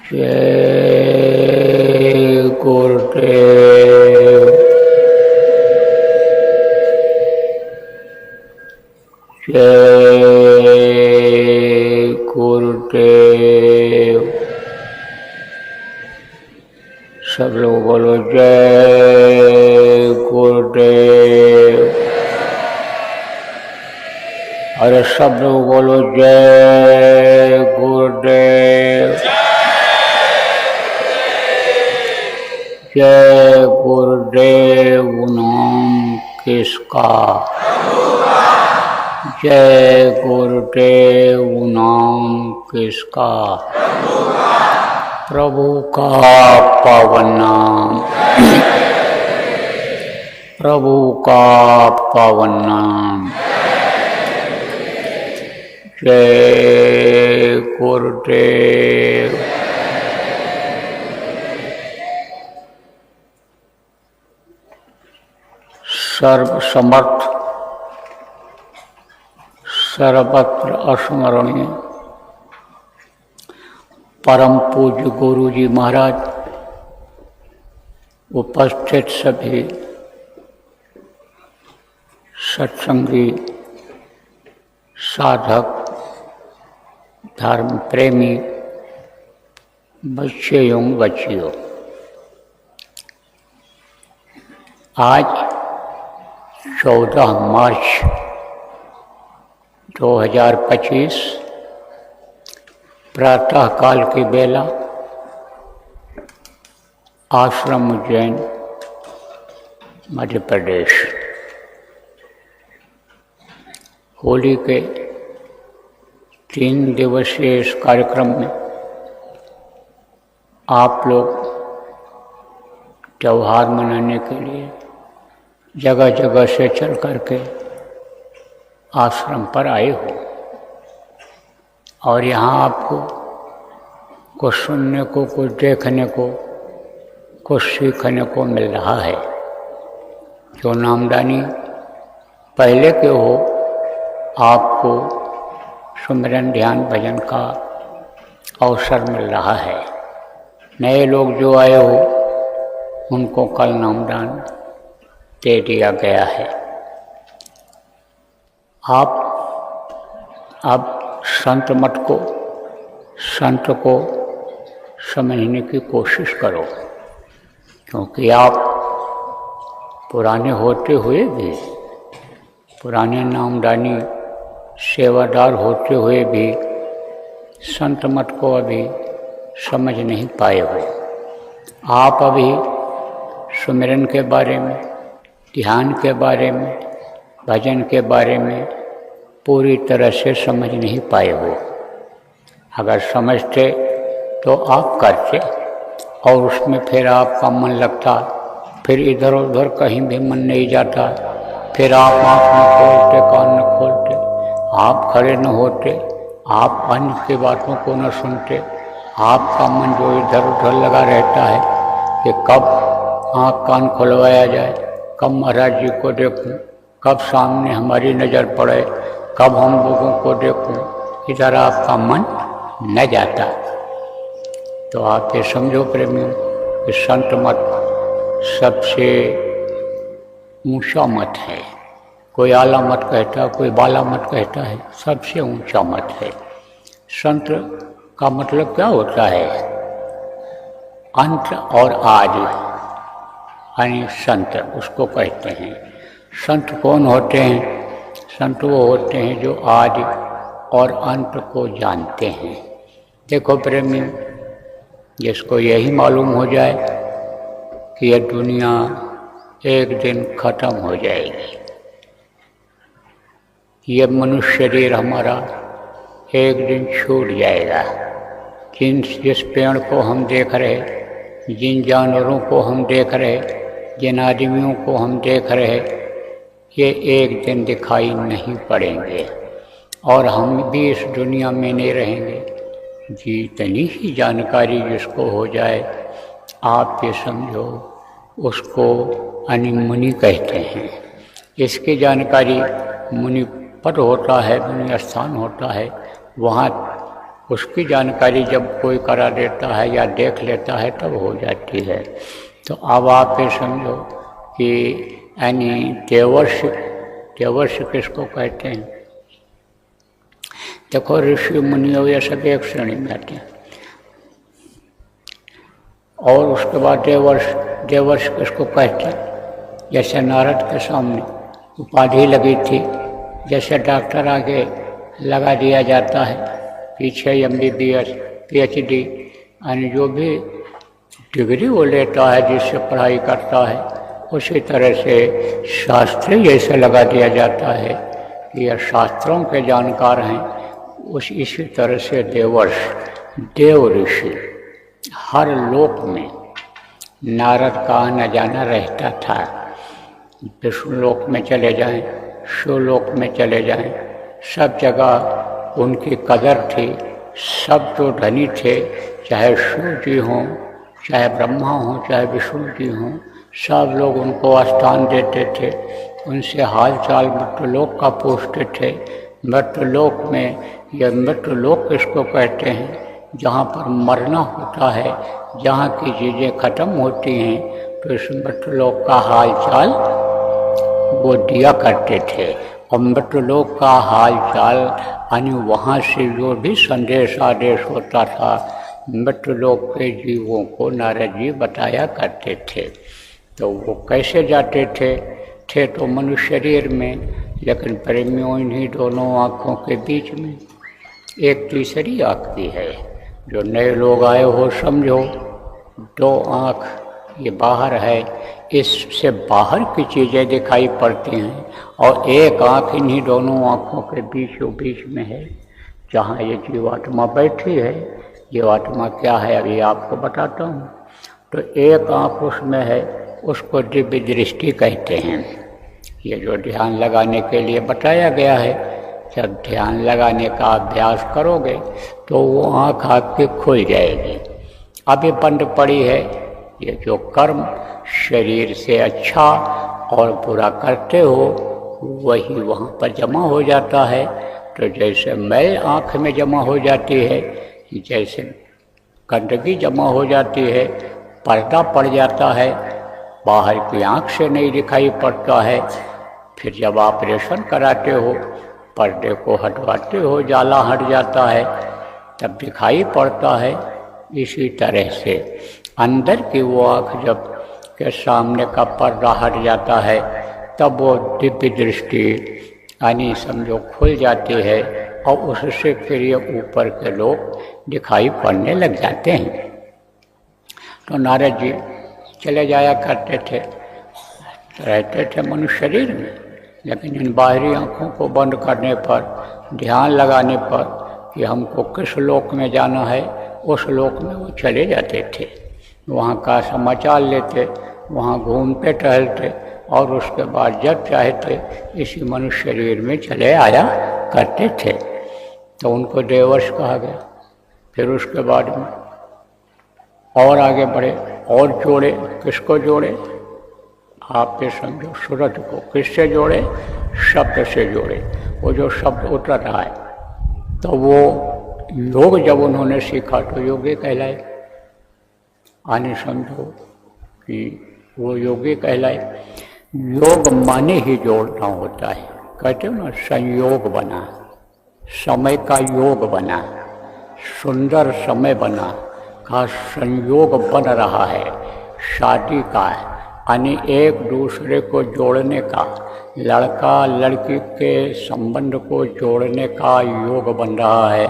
जय गुरुदेव। जय गुरुदेव। सब लोग बोलो जय गुरुदेव। अरे सब लोग बोलो जय गुरुदेव। जय गुरुदेव नाम किसका? जय गुरुदेव नाम किसका? प्रभु का पावन नाम। प्रभु का पावन नाम। जय गुरुदेव। सर्व समर्थ सर्वत्र अस्मरणीय परम पूज्य गुरु जी महाराज, उपस्थित सभी सत्संगी साधक धर्म प्रेमी बच्चे एवं बच्चियों, आज 14 मार्च 2025 प्रातः काल की बेला आश्रम उज्जैन मध्य प्रदेश होली के 3 दिवसीय इस कार्यक्रम में आप लोग त्यौहार मनाने के लिए जगह जगह से चल करके आश्रम पर आए हो और यहाँ आपको कुछ सुनने को, कुछ देखने को, कुछ सीखने को मिल रहा है। जो नामदानी पहले के हो, आपको सुमिरन ध्यान भजन का अवसर मिल रहा है। नए लोग जो आए हो उनको कल नामदान दे दिया गया है। आप अब संत मत को, संत को समझने की कोशिश करो, क्योंकि आप पुराने होते हुए भी, पुराने नामदानी सेवादार होते हुए भी संत मत को अभी समझ नहीं पाए हो। आप अभी सुमिरन के बारे में, ध्यान के बारे में, भजन के बारे में पूरी तरह से समझ नहीं पाए हो। अगर समझते तो आप करते और उसमें फिर आपका मन लगता, फिर इधर उधर कहीं भी मन नहीं जाता, फिर आप आँख न खोलते, कान न खोलते, आप खड़े न होते, आप अन्य की बातों को न सुनते। आपका मन जो इधर उधर लगा रहता है कि कब आँख कान खुलवाया जाए, कब महाराज जी को देखूं, कब सामने हमारी नज़र पड़े, कब हम लोगों को देखूं, इधर आपका मन न जाता। तो आप ये समझो प्रेमियों कि संत मत सबसे ऊंचा मत है। कोई आला मत कहता है, कोई बाला मत कहता है, सबसे ऊंचा मत है। संत का मतलब क्या होता है? अंत और आदि, यानी संत उसको कहते हैं। संत कौन होते हैं? संत वो होते हैं जो आदि और अंत को जानते हैं। देखो प्रेमियों, जिसको यही मालूम हो जाए कि यह दुनिया एक दिन खत्म हो जाएगी, यह मनुष्य शरीर हमारा एक दिन छूट जाएगा, जिस पेड़ को हम देख रहे, जिन जानवरों को हम देख रहे, जिन आदमियों को हम देख रहे, ये एक दिन दिखाई नहीं पड़ेंगे और हम भी इस दुनिया में नहीं रहेंगे। जितनी ही जानकारी जिसको हो जाए, आप ये समझो उसको मुनि कहते हैं। इसकी जानकारी मुनि पद होता है, मुनि स्थान होता है, वहाँ उसकी जानकारी जब कोई करा देता है या देख लेता है तब हो जाती है। तो अब आप ये समझो कि यानी देवर्षि, देवर्षि किसको कहते हैं? देखो ऋषि मुनियों ये सब एक श्रेणी में आते हैं। और उसके बाद देवर्ष, देवर्ष किसको कहते हैं? जैसे नारद के सामने उपाधि लगी थी, जैसे डॉक्टर आगे लगा दिया जाता है पीछे MBBS PhD यानी जो भी डिग्री वो लेता है जिससे पढ़ाई करता है, उसी तरह से शास्त्री जैसे लगा दिया जाता है कि यह शास्त्रों के जानकार हैं। इसी तरह से देवर्ष, देव ऋषि हर लोक में नारद का आना जाना रहता था। विष्णु लोक में चले जाएं, शिवलोक में चले जाएं, सब जगह उनकी कदर थी। सब जो धनी थे, चाहे शिव जी हों, चाहे ब्रह्मा हों, चाहे विष्णु जी हों, सब लोग उनको स्थान देते थे। उनसे हाल चाल मृत्युलोक का पूछते थे। मृत्युलोक में, यह मृत्युलोक किसको कहते हैं? जहाँ पर मरना होता है, जहाँ की चीज़ें खत्म होती हैं, तो इस मृत्युलोक का हाल चाल वो दिया करते थे। और मृत्युलोक का हाल चाल यानी वहाँ से जो भी संदेश आदेश होता था, मृत्युलोक के जीवों को नारद जी बताया करते थे। तो वो कैसे जाते थे तो मनुष्य शरीर में, लेकिन प्रेमियों इन्हीं दोनों आँखों के बीच में एक तीसरी आँख भी है। जो नए लोग आए हो समझो, दो आँख ये बाहर है, इससे बाहर की चीज़ें दिखाई पड़ती हैं, और एक आँख इन्हीं दोनों आँखों के बीचों बीच में है, जहाँ ये जीवात्मा बैठी है। जीवात्मा क्या है अभी आपको बताता हूँ। तो एक आँख उसमें है, उसको दिव्य दृष्टि कहते हैं। ये जो ध्यान लगाने के लिए बताया गया है, जब ध्यान लगाने का अभ्यास करोगे तो वो आँख आपकी खुल जाएगी। अब ये बंद पड़ी है, ये जो कर्म शरीर से अच्छा और बुरा करते हो वही वहाँ पर जमा हो जाता है। तो जैसे मैल आँख में जमा हो जाती है, जैसे गंदगी जमा हो जाती है, पर्दा पड़ जाता है, बाहर की आँख से नहीं दिखाई पड़ता है। फिर जब ऑपरेशन कराते हो, पर्दे को हटवाते हो, जाला हट जाता है, तब दिखाई पड़ता है। इसी तरह से अंदर की वो आँख जब के सामने का पर्दा हट जाता है, तब वो दिव्य दृष्टि यानी समझो खुल जाती है, और उससे फिर ये ऊपर के लोग दिखाई पड़ने लग जाते हैं। तो नारद जी चले जाया करते थे, रहते थे मनुष्य शरीर में, लेकिन इन बाहरी आँखों को बंद करने पर, ध्यान लगाने पर कि हमको किस लोक में जाना है, उस लोक में वो चले जाते थे। वहाँ का समाचार लेते, वहाँ घूमते टहलते, और उसके बाद जब चाहते इसी मनुष्य शरीर में चले आया करते थे। तो उनको देवर्ष कहा गया। फिर उसके बाद में और आगे बढ़े और जोड़े। किसको जोड़े? आप ये समझो, सूरज को किससे जोड़े? शब्द से जोड़े। वो जो शब्द उतर रहा है, तो वो योग जब उन्होंने सीखा तो योगी कहलाए। आने समझो कि वो योगी कहलाए। योग माने ही जोड़ना होता है। कहते हो ना, संयोग बना, समय का योग बना, सुंदर समय बना, का संयोग बन रहा है शादी का, यानी एक दूसरे को जोड़ने का, लड़का लड़की के संबंध को जोड़ने का योग बन रहा है,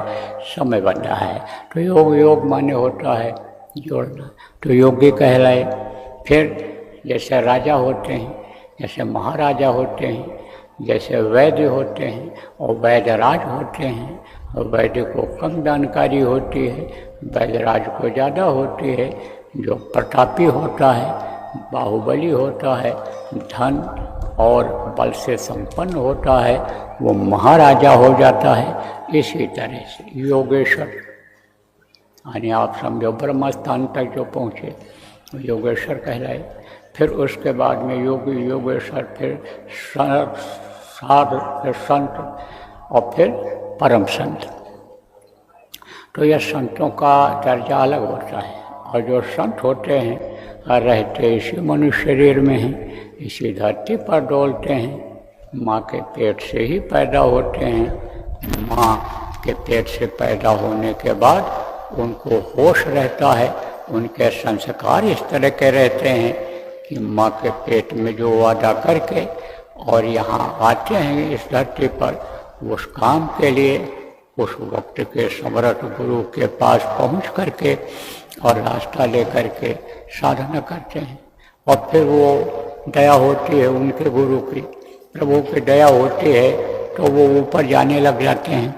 समय बन रहा है। तो योग, योग माने होता है जोड़ना, तो योगी कहलाए। फिर जैसे राजा होते हैं, जैसे महाराजा होते हैं, जैसे वैद्य होते हैं और वैद्यराज होते हैं, और वैद्य को कम जानकारी होती है, वैद्यराज को ज़्यादा होती है। जो प्रतापी होता है, बाहुबली होता है, धन और बल से संपन्न होता है, वो महाराजा हो जाता है। इसी तरह से योगेश्वर, यानी आप समझो ब्रह्म स्थान तक जो पहुँचे योगेश्वर कहलाए। फिर उसके बाद में योगी, योगेश्वर, फिर साध, फिर संत, और फिर परम संत। तो यह संतों का दर्जा अलग होता है। और जो संत होते हैं रहते इसी मनुष्य शरीर में हैं, इसी धरती पर डोलते हैं, माँ के पेट से ही पैदा होते हैं। माँ के पेट से पैदा होने के बाद उनको होश रहता है, उनके संस्कार इस तरह के रहते हैं कि माँ के पेट में जो वादा करके और यहाँ आते हैं इस धरती पर, उस काम के लिए उस वक्त के समर्थ गुरु के पास पहुँच करके और रास्ता लेकर के साधना करते हैं। और फिर वो दया होती है उनके गुरु की, प्रभु की दया होती है तो वो ऊपर जाने लग जाते हैं,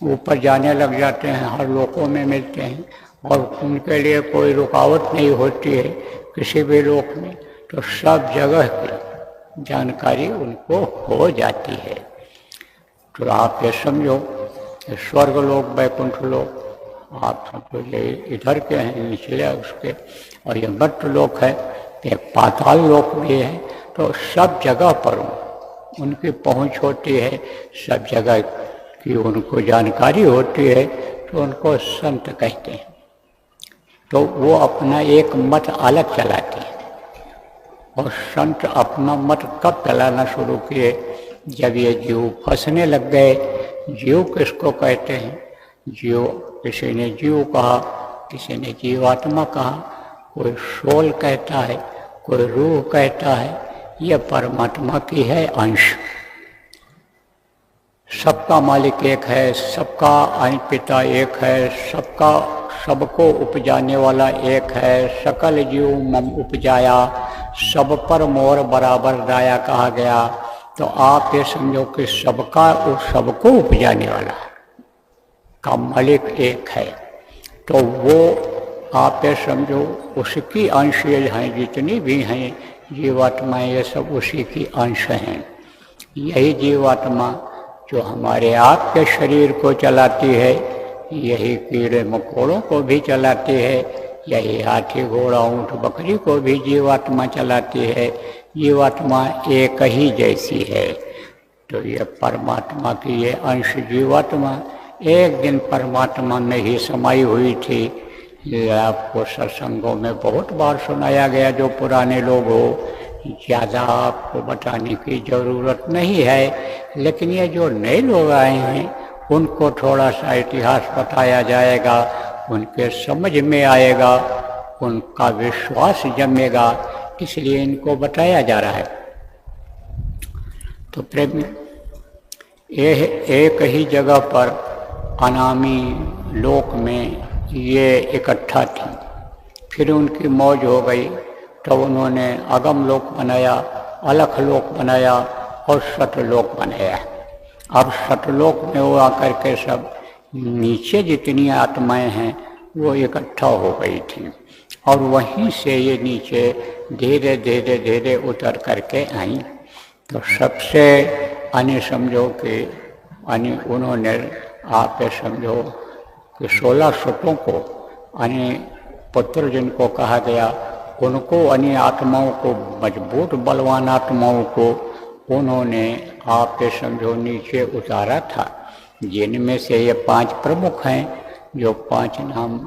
ऊपर जाने लग जाते हैं, हर लोकों में मिलते हैं और उनके लिए कोई रुकावट नहीं होती है किसी भी लोक में। तो सब जगह की जानकारी उनको हो जाती है। तो आप ये समझो स्वर्ग लोक, वैकुंठ लोक, आप समझो ये इधर के हैं निचले उसके, और ये मर्त्य लोक है, ये पाताल लोक भी है। तो सब जगह पर उनकी पहुंच होती है, सब जगह की उनको जानकारी होती है, तो उनको संत कहते हैं। तो वो अपना एक मत अलग चलाते हैं। और संत अपना मत कब चलाना शुरू किए? जब ये जीव फंसने लग गए। जीव किसको कहते हैं? जीव, किसी ने जीव कहा, किसी ने जीवात्मा कहा, कोई सोल कहता है, कोई रूह कहता है। यह परमात्मा की है अंश। सबका मालिक एक है, सबका पिता एक है, सबको उपजाने वाला एक है। सकल जीव मम उपजाया, सब पर मोर बराबर दाया कहा गया। तो आप ये समझो कि सबको उपजाने वाला का मालिक एक है। तो वो आप ये समझो उसकी अंश ये हैं, जितनी भी हैं जीवात्माएं, ये सब उसी की अंश हैं। यही जीवात्मा जो हमारे आपके शरीर को चलाती है, यही कीड़े मकोड़ों को भी चलाती है, यही हाथी घोड़ा ऊँट बकरी को भी जीवात्मा चलाती है। जीवात्मा एक ही जैसी है। तो ये परमात्मा की ये अंश जीवात्मा एक दिन परमात्मा में ही समाई हुई थी। ये आपको सत्संगों में बहुत बार सुनाया गया, जो पुराने लोग हो, ज़्यादा आपको बताने की ज़रूरत नहीं है। लेकिन ये जो नए लोग आए हैं उनको थोड़ा सा इतिहास बताया जाएगा, उनके समझ में आएगा, उनका विश्वास जमेगा, इसलिए इनको बताया जा रहा है। तो प्रेम, यह एक ही जगह पर अनामी लोक में ये इकट्ठा थी। फिर उनकी मौज हो गई तो उन्होंने अगम लोक बनाया, अलख लोक बनाया और सतलोक बनाया। अब सतलोक में वो आकर के सब नीचे जितनी आत्माएं हैं वो इकट्ठा हो गई थी और वहीं से ये नीचे धीरे धीरे धीरे उतर करके आई। तो सबसे समझो कि उन्होंने आप ये समझो कि 16 सुतों को पुत्र जिनको कहा गया, उनको आत्माओं को, मजबूत बलवान आत्माओं को उन्होंने आप ये समझो नीचे उतारा था। जिनमें से ये 5 प्रमुख हैं, जो 5 नाम,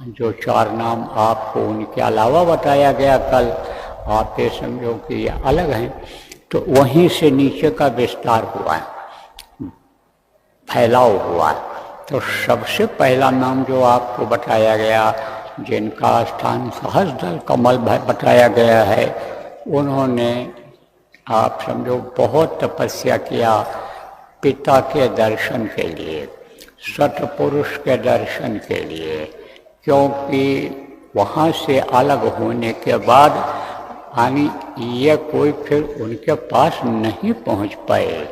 जो 4 नाम आपको उनके अलावा बताया गया कल, आप ये समझो कि ये अलग हैं। तो वहीं से नीचे का विस्तार हुआ, फैलाव हुआ। तो सबसे पहला नाम जो आपको बताया गया, जिनका स्थान सहस्रदल कमल बताया गया है, उन्होंने आप समझो बहुत तपस्या किया पिता के दर्शन के लिए, सतपुरुष के दर्शन के लिए। क्योंकि वहाँ से अलग होने के बाद ये कोई फिर उनके पास नहीं पहुँच पाए,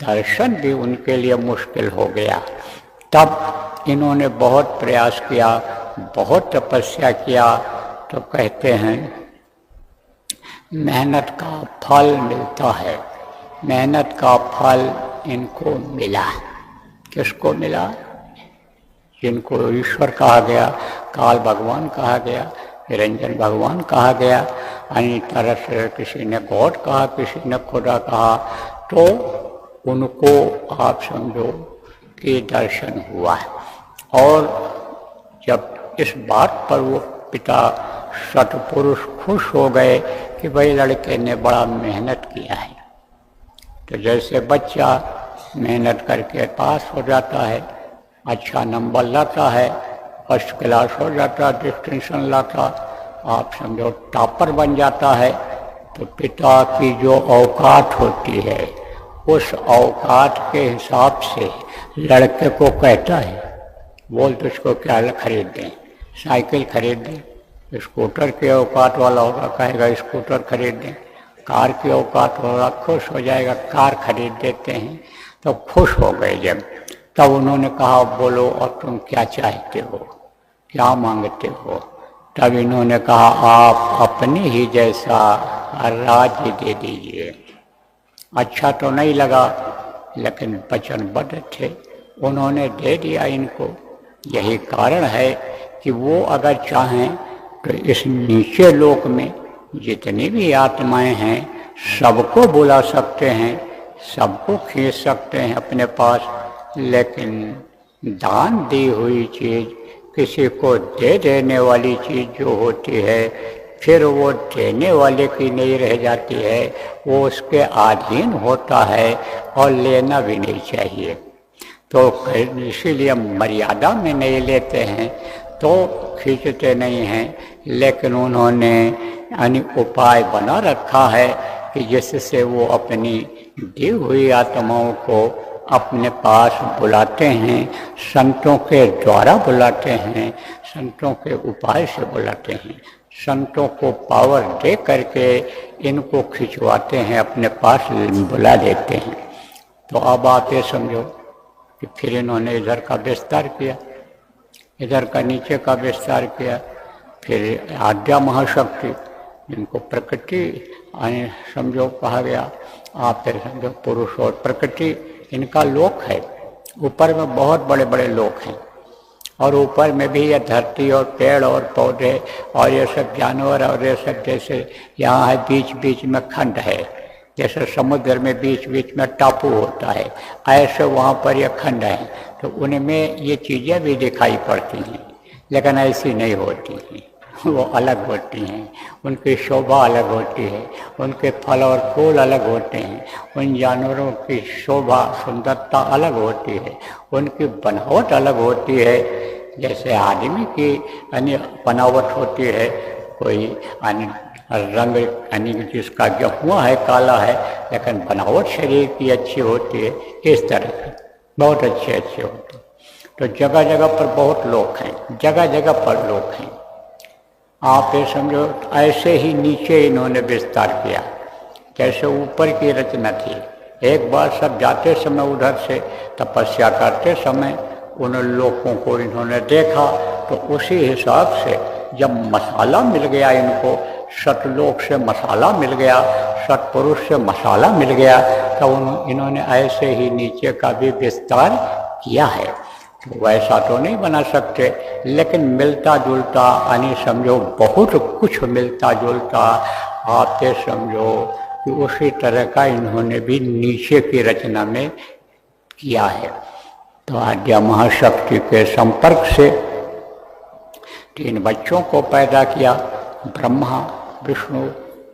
दर्शन भी उनके लिए मुश्किल हो गया। तब इन्होंने बहुत प्रयास किया, बहुत तपस्या किया। तो कहते हैं मेहनत का फल मिलता है। मेहनत का फल इनको मिला। किसको मिला? जिनको ईश्वर कहा गया, काल भगवान कहा गया, निरंजन भगवान कहा गया, अन्य तरह से किसी ने गॉड कहा, किसी ने खुदा कहा। तो उनको आप समझो कि दर्शन हुआ और जब इस बात पर वो पिता सतपुरुष खुश हो गए कि भाई लड़के ने बड़ा मेहनत किया है। तो जैसे बच्चा मेहनत करके पास हो जाता है, अच्छा नंबर लाता है, फर्स्ट क्लास हो जाता, डिस्टिंक्शन लाता, आप समझो टॉपर बन जाता है, तो पिता की जो औकात होती है उस औकात के हिसाब से लड़के को कहता है, बोल तुझको क्या खरीद दें, साइकिल खरीद दें। स्कूटर के औकात वाला होगा कहेगा स्कूटर खरीद दें, कार की औकात होगा खुश हो जाएगा कार खरीद देते हैं। तो खुश हो गए जब, तब उन्होंने कहा बोलो और तुम क्या चाहते हो, क्या मांगते हो। तब इन्होंने कहा आप अपने ही जैसा राज्य दे दीजिए। अच्छा तो नहीं लगा लेकिन वचनबद्ध थे, उन्होंने दे दिया इनको। यही कारण है कि वो अगर चाहें तो इस नीचे लोक में जितनी भी आत्माएं हैं सबको बुला सकते हैं, सबको खींच सकते हैं अपने पास। लेकिन दान दी हुई चीज़, किसी को दे देने वाली चीज़ जो होती है फिर वो देने वाले की नहीं रह जाती है, वो उसके अधीन होता है और लेना भी नहीं चाहिए। तो इसीलिए मर्यादा में नहीं लेते हैं तो खींचते नहीं हैं। लेकिन उन्होंने उपाय बना रखा है कि जिससे वो अपनी दी हुई आत्माओं को अपने पास बुलाते हैं, संतों के द्वारा बुलाते हैं, संतों के उपाय से बुलाते हैं, संतों को पावर दे करके इनको खिंचवाते हैं, अपने पास बुला देते हैं। तो अब आप ये समझो कि फिर इन्होंने इधर का विस्तार किया, इधर का नीचे का विस्तार किया। फिर आद्या महाशक्ति जिनको प्रकृति समझो कहा गया, आप फिर समझो पुरुष और प्रकृति इनका लोक है। ऊपर में बहुत बड़े बड़े लोक हैं और ऊपर में भी ये धरती और पेड़ और पौधे और ये सब जानवर और ये सब जैसे यहाँ है बीच बीच में खंड है, जैसे समुद्र में बीच बीच में टापू होता है, ऐसे वहाँ पर ये खंड है। तो उनमें ये चीज़ें भी दिखाई पड़ती हैं लेकिन ऐसी नहीं होती हैं, वो अलग होती हैं, उनकी शोभा अलग होती है, उनके फल और फूल अलग होते हैं, उन जानवरों की शोभा सुंदरता अलग होती है, उनकी बनावट अलग होती है। जैसे आदमी की बनावट होती है, कोई रंग जिसका गेहुआ है काला है लेकिन बनावट शरीर की अच्छी होती है, इस तरह से बहुत अच्छे अच्छे होते हैं। तो जगह जगह पर बहुत लोग हैं, जगह जगह पर लोग हैं। आप ये समझो ऐसे ही नीचे इन्होंने विस्तार किया, जैसे ऊपर की रचना थी। एक बार सब जाते समय उधर से तपस्या करते समय उन लोगों को इन्होंने देखा, तो उसी हिसाब से जब मसाला मिल गया इनको, सतलोक से मसाला मिल गया, सतपुरुष से मसाला मिल गया, तो इन्होंने ऐसे ही नीचे का भी विस्तार किया है। तो वैसा तो नहीं बना सकते लेकिन मिलता जुलता समझो बहुत कुछ मिलता जुलता आप ये समझो कि उसी तरह का इन्होंने भी नीचे की रचना में किया है। तो आद्या महाशक्ति के संपर्क से 3 बच्चों को पैदा किया, ब्रह्मा, विष्णु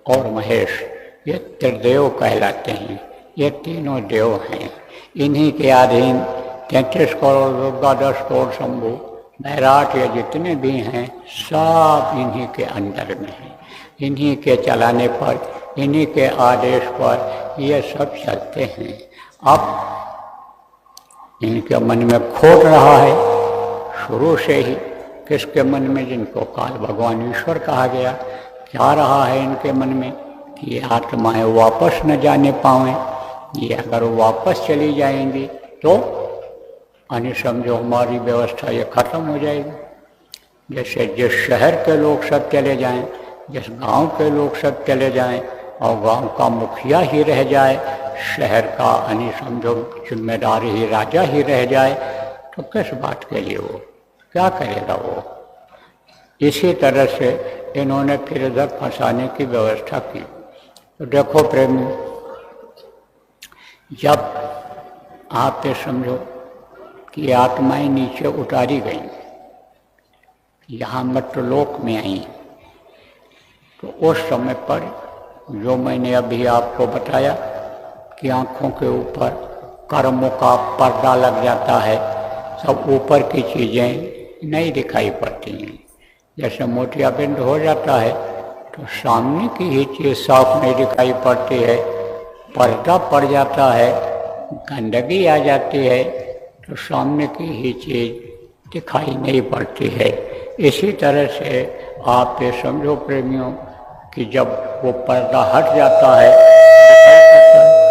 और महेश। ये त्रिदेव कहलाते हैं, ये तीनों देव हैं। इन्हीं के अधीन 33 करोड़ दुर्गा, 10 करोड़ शंभु, बैराट, ये जितने भी हैं सब इन्हीं के अंदर में हैं। इन्हीं के चलाने पर, इन्हीं के आदेश पर ये सब चलते हैं। अब इनके मन में खोट रहा है शुरू से ही, किसके मन में, जिनको काल भगवान ईश्वर कहा गया, क्या रहा है इनके मन में कि ये आत्माएं वापस न जाने पाएं। ये अगर वापस चली जाएंगी तो समझो हमारी व्यवस्था ये खत्म हो जाएगी। जैसे जिस शहर के लोग सब चले जाएं, जिस गांव के लोग सब चले जाएं और गांव का मुखिया ही रह जाए, शहर का समझो जिम्मेदारी ही राजा ही रह जाए, तो किस बात के लिए वो क्या करेगा वो। इसी तरह से इन्होंने फिर इधर फंसाने की व्यवस्था की। तो देखो प्रेमी, जब आप ये समझो ये आत्माएं नीचे उतारी गई, यहाँ मर्त्यलोक में आई। तो उस समय पर जो मैंने अभी आपको बताया कि आँखों के ऊपर कर्मों का पर्दा लग जाता है, सब ऊपर की चीज़ें नहीं दिखाई पड़ती हैं। जैसे मोतियाबिंद हो जाता है तो सामने की ही चीज़ साफ नहीं दिखाई पड़ती है, पर्दा पड़ जाता है, गंदगी आ जाती है तो सामने की ही चीज़ दिखाई नहीं पड़ती है। इसी तरह से आप ये समझो प्रेमियों कि जब वो पर्दा हट जाता है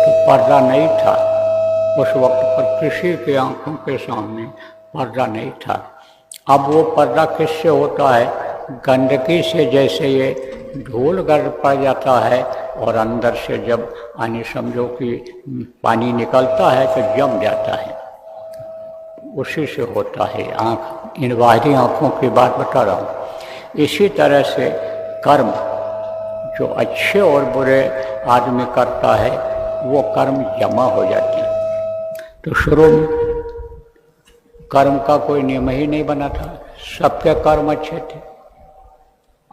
तो पर्दा नहीं था, उस वक्त पर किसी की आंखों के सामने पर्दा नहीं था। अब वो पर्दा किससे होता है? गंदगी से। जैसे ये धूल गर्द पड़ जाता है और अंदर से जब यानी समझो कि पानी निकलता है तो जम जाता है, उसी से होता है आँख। इन बाहरी आँखों की बात बता रहा हूँ। इसी तरह से कर्म जो अच्छे और बुरे आदमी करता है वो कर्म जमा हो जाते हैं। तो शुरू में कर्म का कोई नियम ही नहीं बना था, सबके कर्म अच्छे थे।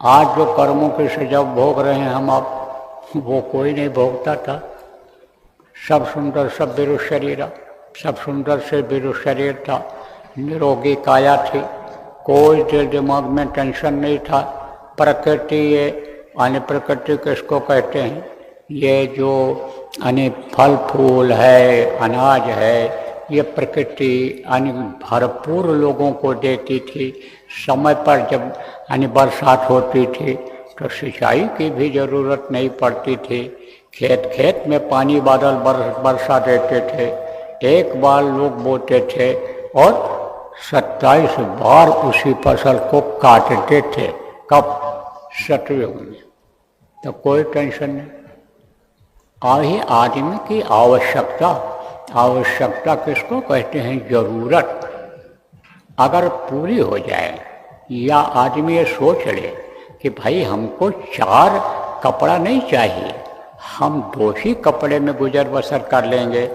आज जो कर्मों की सजा भोग रहे हैं हम आप, वो कोई नहीं भोगता था। सब सुंदर, सब बिरु शरीर, सब सुंदर से बिरु शरीर था, निरोगी काया थी, कोई दिल दिमाग में टेंशन नहीं था। प्रकृति ये यानी प्रकृति किसको कहते हैं? ये जो यानी फल फूल है, अनाज है, ये प्रकृति यानी भरपूर लोगों को देती थी। समय पर जब यानी बरसात होती थी तो सिंचाई की भी ज़रूरत नहीं पड़ती थी। खेत खेत में पानी बादल बरसा देते थे, एक बार लोग बोते थे और 27 बार उसी फसल को काटते थे। कब? सतयुग में। तो कोई टेंशन नहीं। आही आदमी की आवश्यकता, आवश्यकता किसको कहते हैं? जरूरत अगर पूरी हो जाए, या आदमी ये सोच ले कि भाई हमको 4 कपड़ा नहीं चाहिए, हम 2 ही कपड़े में गुजर बसर कर लेंगे,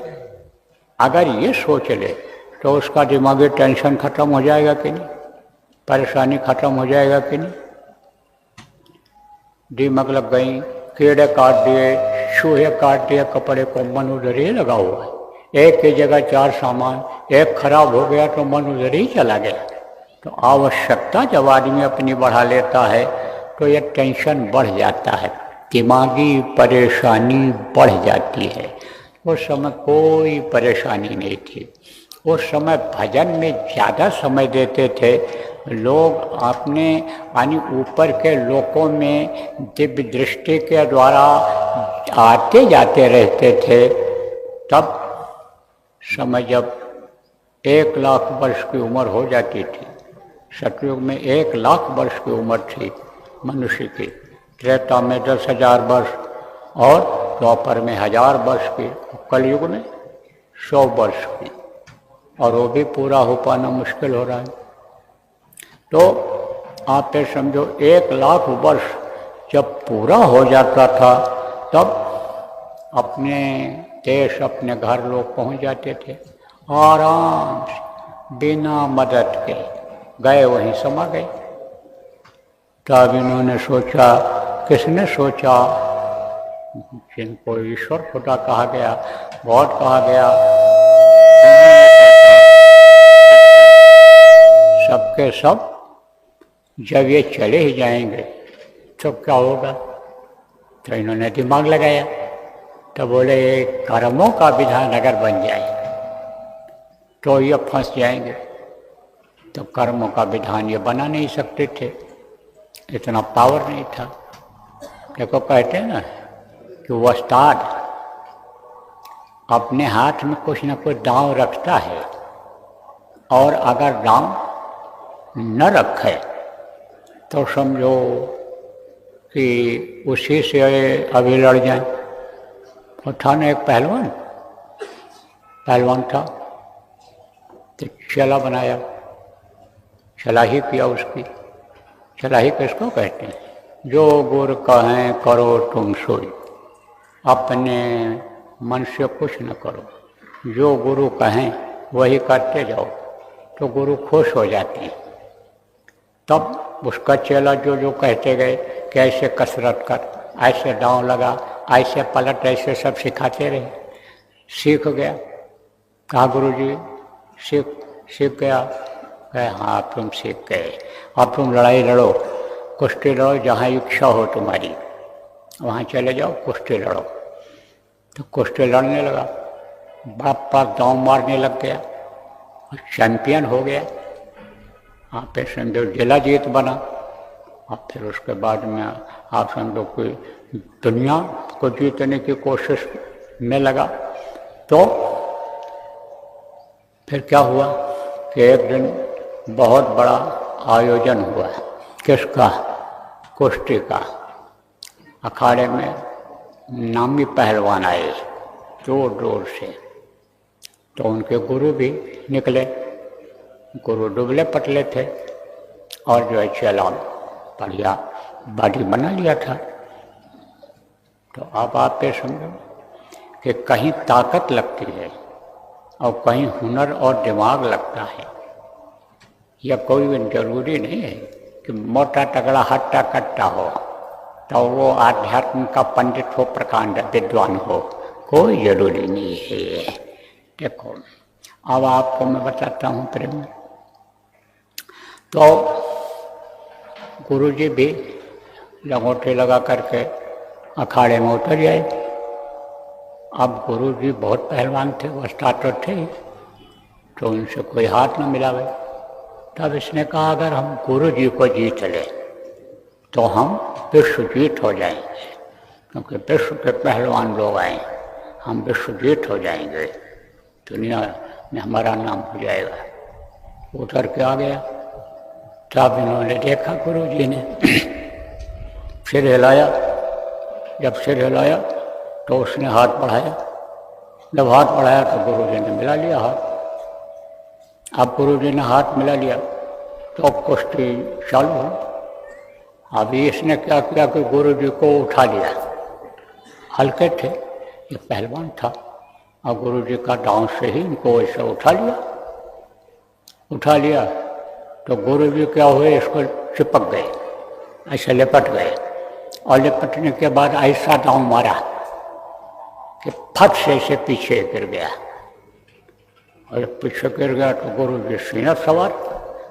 अगर ये सोच ले तो उसका दिमागी टेंशन खत्म हो जाएगा कि नहीं? परेशानी खत्म हो जाएगा कि नहीं? दीमक लग गई, कीड़े काट दिए, चूहे काट दिए, कपड़े को मन उधर ही लगा हुआ है। एक की जगह 4 सामान, एक खराब हो गया तो मन उधर ही चला गया। तो आवश्यकता जब आदमी अपनी बढ़ा लेता है तो ये टेंशन बढ़ जाता है, दिमागी परेशानी बढ़ जाती है। उस समय कोई परेशानी नहीं थी। उस समय भजन में ज़्यादा समय देते थे लोग, अपने यानी ऊपर के लोकों में दिव्य दृष्टि के द्वारा आते जाते रहते थे। तब समय जब 1 लाख वर्ष की उम्र हो जाती थी, सतयुग में 1 लाख वर्ष की उम्र थी मनुष्य की, त्रेता में 10,000 वर्ष और द्वापर में 1000 वर्ष की, कलयुग में 100 वर्ष की, और वो भी पूरा हो पाना मुश्किल हो रहा है। तो आप ये समझो 1 लाख वर्ष जब पूरा हो जाता था तब अपने देश, अपने घर लोग पहुंच जाते थे आराम से, बिना मदद के गए वहीं समा गए। तब इन्होंने सोचा, किसने सोचा? जिनको ईश्वर खुदा कहा गया, गॉड कहा गया, सबके सब जब ये चले ही जाएंगे तो क्या होगा? तो इन्होंने दिमाग लगाया, तो बोले कर्मों का विधान अगर बन जाए तो ये फंस जाएंगे। तो कर्मों का विधान ये बना नहीं सकते थे, इतना पावर नहीं था। देखो कहते हैं ना कि वो उस्ताद अपने हाथ में कुछ न कुछ दांव रखता है, और अगर दांव न रखे तो समझो कि उसी से अभी लड़ जाए। और था ना एक पहलवान था, तो चला बनाया, चलाही किया उसकी। चलाही किसको कहते हैं? जो गुर कहें करो तुम सोई, अपने मन से कुछ न करो, जो गुरु कहें वही करते जाओ, तो गुरु खुश हो जाते हैं। तब उसका चेला जो जो कहते गए कि ऐसे कसरत कर, ऐसे दांव लगा, ऐसे पलट, ऐसे सब सिखाते रहे, सीख गया। कहा गुरुजी सीख गया? कहे हाँ तुम सीख गए, अब तुम लड़ाई लड़ो, कुश्ती लड़ो, जहाँ इच्छा हो तुम्हारी वहाँ चले जाओ, कुश्ती लड़ो। तो कुश्ती लड़ने लगा, बाप पाप दांव मारने लग गया, चैंपियन हो गया। हाँ फिर समझो जिला जीत बना। और फिर उसके बाद में आप समझो कोई दुनिया को जीतने की कोशिश में लगा। तो फिर क्या हुआ कि एक दिन बहुत बड़ा आयोजन हुआ। किसका? कुश्ती का। अखाड़े में नामी पहलवान आए दूर दूर से। तो उनके गुरु भी निकले। गुरु दुबले पतले थे और जो है चेला बढ़िया बॉडी बना लिया था। तो अब आप ये समझो कि कहीं ताकत लगती है और कहीं हुनर और दिमाग लगता है। यह कोई भी जरूरी नहीं है कि मोटा तगड़ा हट्टा कट्टा हो तो वो आध्यात्म का पंडित हो, प्रकांड विद्वान हो, कोई जरूरी नहीं है। देखो अब आपको मैं बताता हूँ प्रेम। तो गुरुजी भी लंगोटे लगा करके अखाड़े में उतर जाए। अब गुरुजी बहुत पहलवान थे, वस्ताद तो थे, तो उनसे कोई हाथ न मिलावे। तब इसने कहा अगर हम गुरुजी को जीत ले तो हम विश्व जीत हो जाएंगे, क्योंकि विश्व के पहलवान लोग आए, हम विश्व जीत हो जाएंगे, दुनिया में हमारा नाम हो जाएगा। उतर के आ गया। तब इन्होंने देखा गुरुजी ने सिर हिलाया। जब सिर हिलाया तो उसने हाथ बढ़ाया। जब हाथ बढ़ाया तो गुरुजी ने मिला लिया हाथ। अब गुरुजी ने हाथ मिला लिया तो अब कुश्ती चालू हुई। अभी इसने क्या किया कि गुरुजी को उठा लिया। हल्के थे, ये पहलवान था, और गुरुजी का दांव से ही इनको ऐसे उठा लिया। तो गुरुजी क्या हुए, इसको चिपक गए, ऐसे लिपट गए। और लिपटने के बाद ऐसा दांव मारा कि फट से इसे पीछे गिर गया। और पीछे गिर गया तो गुरुजी सीना सवार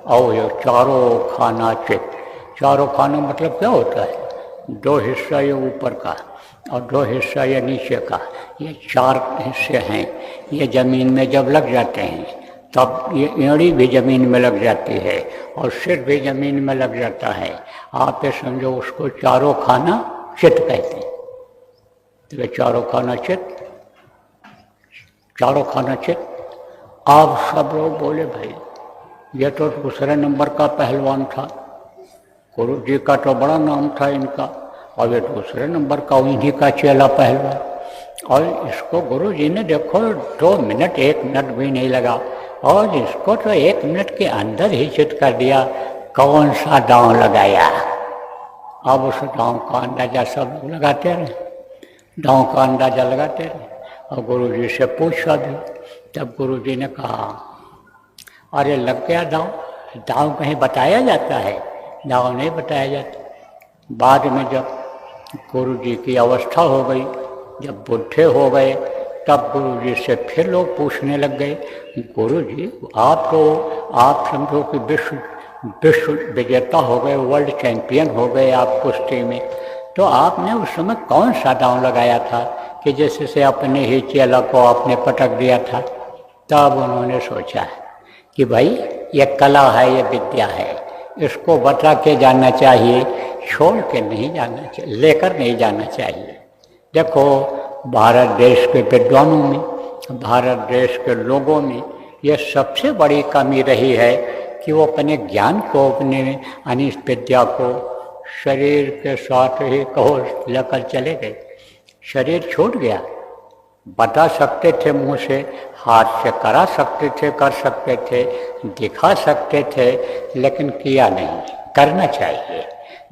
और ये चारों खाना चित। चारों खाना मतलब क्या होता है? दो हिस्सा ये ऊपर का और दो हिस्सा ये नीचे का, ये चार हिस्से हैं। ये जमीन में जब लग जाते हैं तब ये एड़ी भी जमीन में लग जाती है और सिर भी जमीन में लग जाता है। आप ये समझो उसको चारों खाना चित कहते हैं। तो ये चारों खाना चित, चारों खाना चित। आप सब लोग बोले भाई ये तो दूसरे नंबर का पहलवान था, गुरु जी का तो बड़ा नाम था इनका, और ये दूसरे नंबर का इन्हीं का चेला पहलवान। और इसको गुरु जी ने देखो 2 मिनट 1 मिनट भी नहीं लगा और इसको तो 1 मिनट के अंदर ही चित कर दिया। कौन सा दांव लगाया? अब उस दांव का अंदाजा सब लोग लगाते रहे, दांव का अंदाजा लगाते रहे और गुरु जी से पूछा भी। तब गुरु जी ने कहा अरे लग गया दांव। दांव कहीं बताया जाता है? दांव नहीं बताया जाता। बाद में जब गुरु जी की अवस्था हो गई, जब बुढ़े हो गए, तब गुरु जी से फिर लोग पूछने लग गए, गुरु जी आप समझो कि विश्व विजेता हो गए, वर्ल्ड चैंपियन हो गए आप कुश्ती में, तो आपने उस समय कौन सा दांव लगाया था कि जैसे से अपने ही चेला को आपने पटक दिया था? तब उन्होंने सोचा कि भाई ये कला है, ये विद्या है, इसको बता के जाना चाहिए, छोड़ के नहीं जाना चाहिए, लेकर नहीं जाना चाहिए। देखो भारत देश के विद्वानों में, भारत देश के लोगों में ये सबसे बड़ी कमी रही है कि वो अपने ज्ञान को, अपने अनिष्ट विद्या को शरीर के साथ ही कहो लेकर चले गए। शरीर छूट गया। बता सकते थे मुंह से, हाथ से करा सकते थे, कर सकते थे, दिखा सकते थे, लेकिन किया नहीं। करना चाहिए,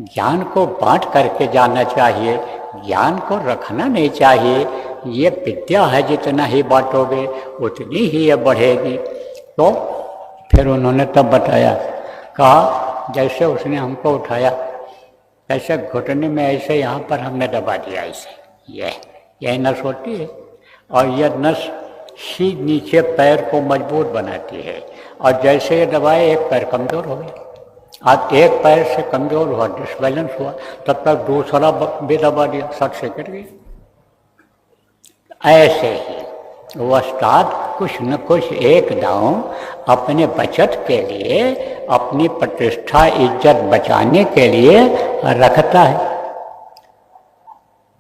ज्ञान को बांट करके जाना चाहिए, ज्ञान को रखना नहीं चाहिए। ये विद्या है, जितना ही बांटोगे उतनी ही ये बढ़ेगी। तो फिर उन्होंने तब बताया, कहा जैसे उसने हमको उठाया ऐसे घुटने में ऐसे यहाँ पर हमने दबा दिया, ऐसे यह नस होती है और यह नस ही नीचे पैर को मजबूत बनाती है। और जैसे ये दबाए एक पैर कमज़ोर हो गया। आज एक पैर से कमज़ोर हुआ, डिसबैलेंस हुआ, तब तक दूसरा भी दबा दिया, सट से गिर गया। ऐसे ही उस्ताद कुछ न कुछ एक दांव अपने बचत के लिए, अपनी प्रतिष्ठा इज्जत बचाने के लिए रखता है।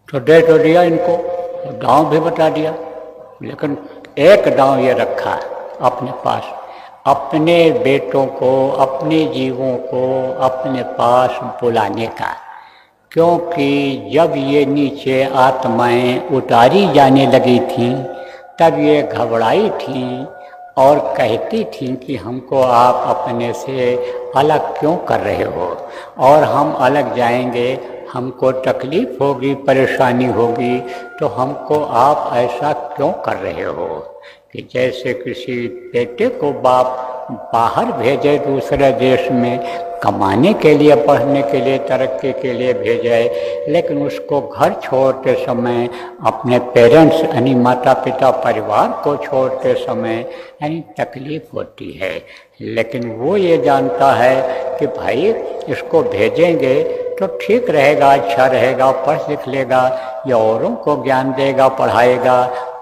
तो दे तो दिया इनको, दांव भी बता दिया, लेकिन एक दांव ये रखा अपने पास, अपने बेटों को, अपने जीवों को अपने पास बुलाने का। क्योंकि जब ये नीचे आत्माएं उतारी जाने लगी थीं तब ये घबराई थीं और कहती थीं कि हमको आप अपने से अलग क्यों कर रहे हो, और हम अलग जाएंगे हमको तकलीफ होगी, परेशानी होगी, तो हमको आप ऐसा क्यों कर रहे हो। कि जैसे किसी बेटे को बाप बाहर भेजे दूसरे देश में कमाने के लिए, पढ़ने के लिए, तरक्की के लिए भेजे, लेकिन उसको घर छोड़ते समय अपने पेरेंट्स यानी माता पिता परिवार को छोड़ते समय यानी तकलीफ़ होती है। लेकिन वो ये जानता है कि भाई इसको भेजेंगे तो ठीक रहेगा, अच्छा रहेगा, पढ़ लिख लेगा, या औरों को ज्ञान देगा, पढ़ाएगा,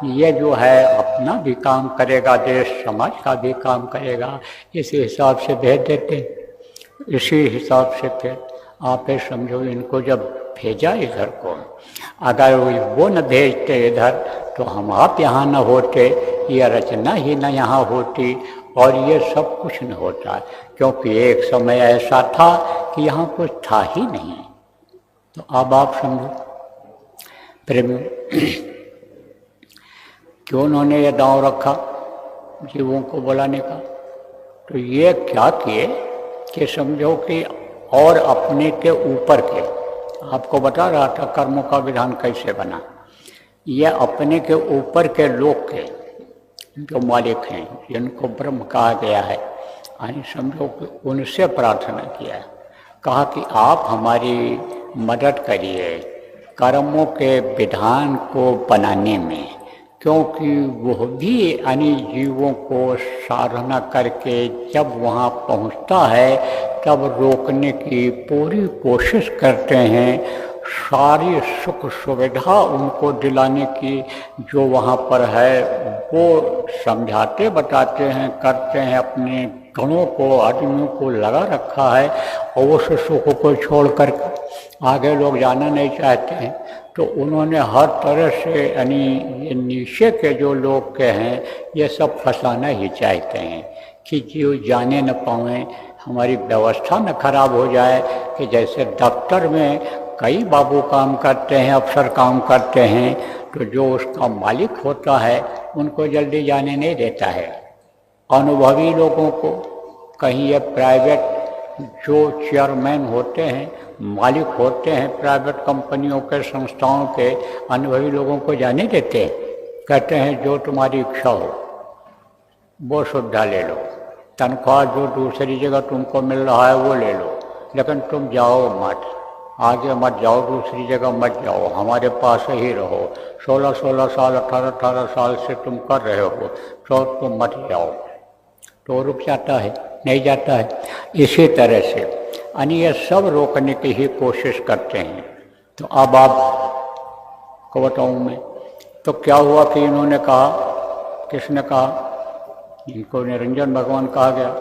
ये जो है अपना भी काम करेगा, देश समाज का भी काम करेगा। इसी हिसाब से भेज देते। इसी हिसाब से फिर आप ये समझो, इनको जब भेजा इधर को, अगर वो न भेजते इधर तो हम आप यहाँ न होते, ये रचना ही न यहाँ होती और ये सब कुछ न होता। क्योंकि एक समय ऐसा था कि यहाँ कुछ था ही नहीं। तो अब आप समझो प्रेमियों, क्यों उन्होंने ये दांव रखा जीवों को बुलाने का। तो ये क्या किए कि समझो कि और अपने के ऊपर के, आपको बता रहा था कर्मों का विधान कैसे बना, ये अपने के ऊपर के लोग के जो मालिक हैं, जिनको ब्रह्म कहा गया है, यानी समझो कि उनसे प्रार्थना किया, कहा कि आप हमारी मदद करिए कर्मों के विधान को बनाने में। क्योंकि वह भी यानी जीवों को साधना करके जब वहाँ पहुँचता है तब रोकने की पूरी कोशिश करते हैं, सारी सुख सुविधा उनको दिलाने की जो वहाँ पर है वो समझाते बताते हैं, करते हैं, अपने गणों को आदमियों को लगा रखा है और उस सुख को छोड़ कर आगे लोग जाना नहीं चाहते हैं। तो उन्होंने हर तरह से यानी ये नीचे के जो लोग के हैं ये सब फंसाना ही चाहते हैं कि जीव जाने न पाएँ, हमारी व्यवस्था न खराब हो जाए। कि जैसे दफ्तर में कई बाबू काम करते हैं, अफसर काम करते हैं, तो जो उसका मालिक होता है उनको जल्दी जाने नहीं देता है। अनुभवी लोगों को, कहीं ये प्राइवेट जो चेयरमैन होते हैं, मालिक होते हैं प्राइवेट कंपनियों के, संस्थाओं के, अनुभवी लोगों को जाने देते हैं। कहते हैं जो तुम्हारी इच्छा हो वो सुविधा ले लो, तनख्वाह जो दूसरी जगह तुमको मिल रहा है वो ले लो, लेकिन तुम जाओ मत, आगे मत जाओ, दूसरी जगह मत जाओ, हमारे पास ही रहो। 16-16 साल 18-18 साल से तुम कर रहे हो तो तुम मत जाओ। तो रुक जाता है, नहीं जाता है। इसी तरह से यानी ये सब रोकने की ही कोशिश करते हैं। तो अब आपको बताऊँ मैं, तो क्या हुआ कि इन्होंने कहा, किसने कहा, जिनको निरंजन भगवान कहा गया,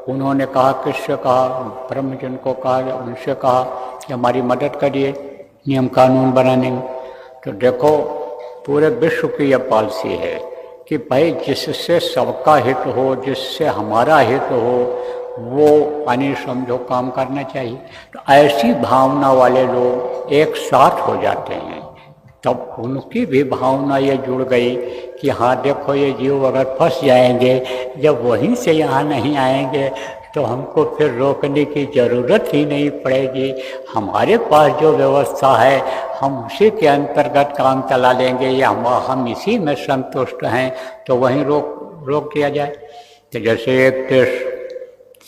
उन्होंने कहा, किससे कहा, ब्रह्म जिनको कहा गया उनसे कहा कि हमारी मदद करिए नियम कानून बनाने में। तो देखो पूरे विश्व की यह पॉलिसी है कि भाई जिससे सबका हित हो, जिससे हमारा हित हो, वो यानी समझो काम करना चाहिए। तो ऐसी भावना वाले लोग एक साथ हो जाते हैं, तब उनकी भी भावना ये जुड़ गई कि हाँ देखो ये जीव अगर फंस जाएंगे, जब वहीं से यहाँ नहीं आएंगे तो हमको फिर रोकने की ज़रूरत ही नहीं पड़ेगी। हमारे पास जो व्यवस्था है हम उसी के अंतर्गत काम चला लेंगे, या हम इसी में संतुष्ट हैं, तो वहीं रोक दिया जाए। तो जैसे एक देश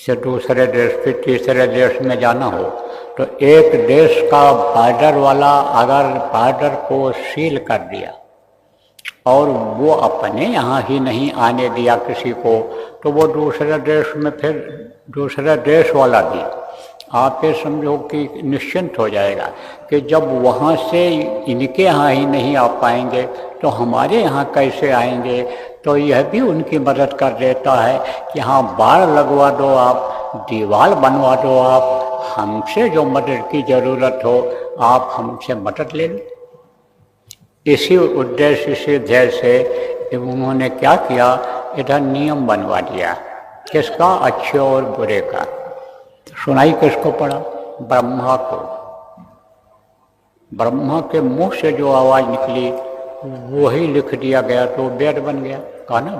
से दूसरे देश फिर तीसरे देश में जाना हो तो एक देश का बॉर्डर वाला अगर बॉर्डर को सील कर दिया और वो अपने यहाँ ही नहीं आने दिया किसी को, तो वो दूसरे देश में फिर दूसरे देश वाला भी आप ये समझो कि निश्चिंत हो जाएगा कि जब वहाँ से इनके यहाँ ही नहीं आ पाएंगे तो हमारे यहाँ कैसे आएंगे। तो यह भी उनकी मदद कर देता है कि हाँ बाड़ लगवा दो, आप दीवार बनवा दो, आप हमसे जो मदद की ज़रूरत हो आप हमसे मदद ले लो। इसी उद्देश्य से ध्येय से उन्होंने क्या किया, इधर नियम बनवा दिया किसका, अच्छे और बुरे का। सुनाई किसको पड़ा, ब्रह्मा को। ब्रह्मा के मुंह से जो आवाज़ निकली वही लिख दिया गया तो वेद बन गया। कहा ना,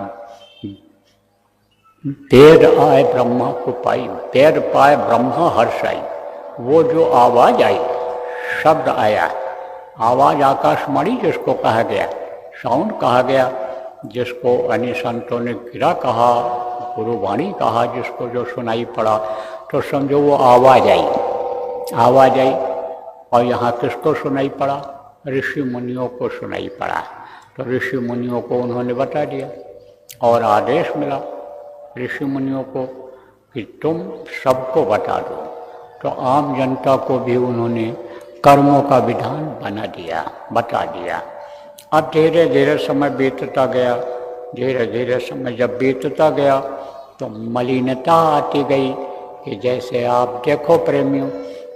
वेद आए ब्रह्मा को पाई, वेद पाए ब्रह्मा हर्षाई। वो जो आवाज़ आई, शब्द आया, आवाज़ आकाशवाणी जिसको कहा गया, साउंड कहा गया, जिसको अन्य संतों ने गिरा कहा, गुरुवाणी कहा, जिसको जो सुनाई पड़ा, तो समझो वो आवाज़ आई। आवाज़ आई और यहाँ किसको सुनाई पड़ा, ऋषि मुनियों को सुनाई पड़ा। तो ऋषि मुनियों को उन्होंने बता दिया और आदेश मिला ऋषि मुनियों को कि तुम सबको बता दो। तो आम जनता को भी उन्होंने कर्मों का विधान बना दिया, बता दिया। अब धीरे धीरे समय बीतता गया, धीरे धीरे समय जब बीतता गया तो मलिनता आती गई कि जैसे आप देखो प्रेमियों,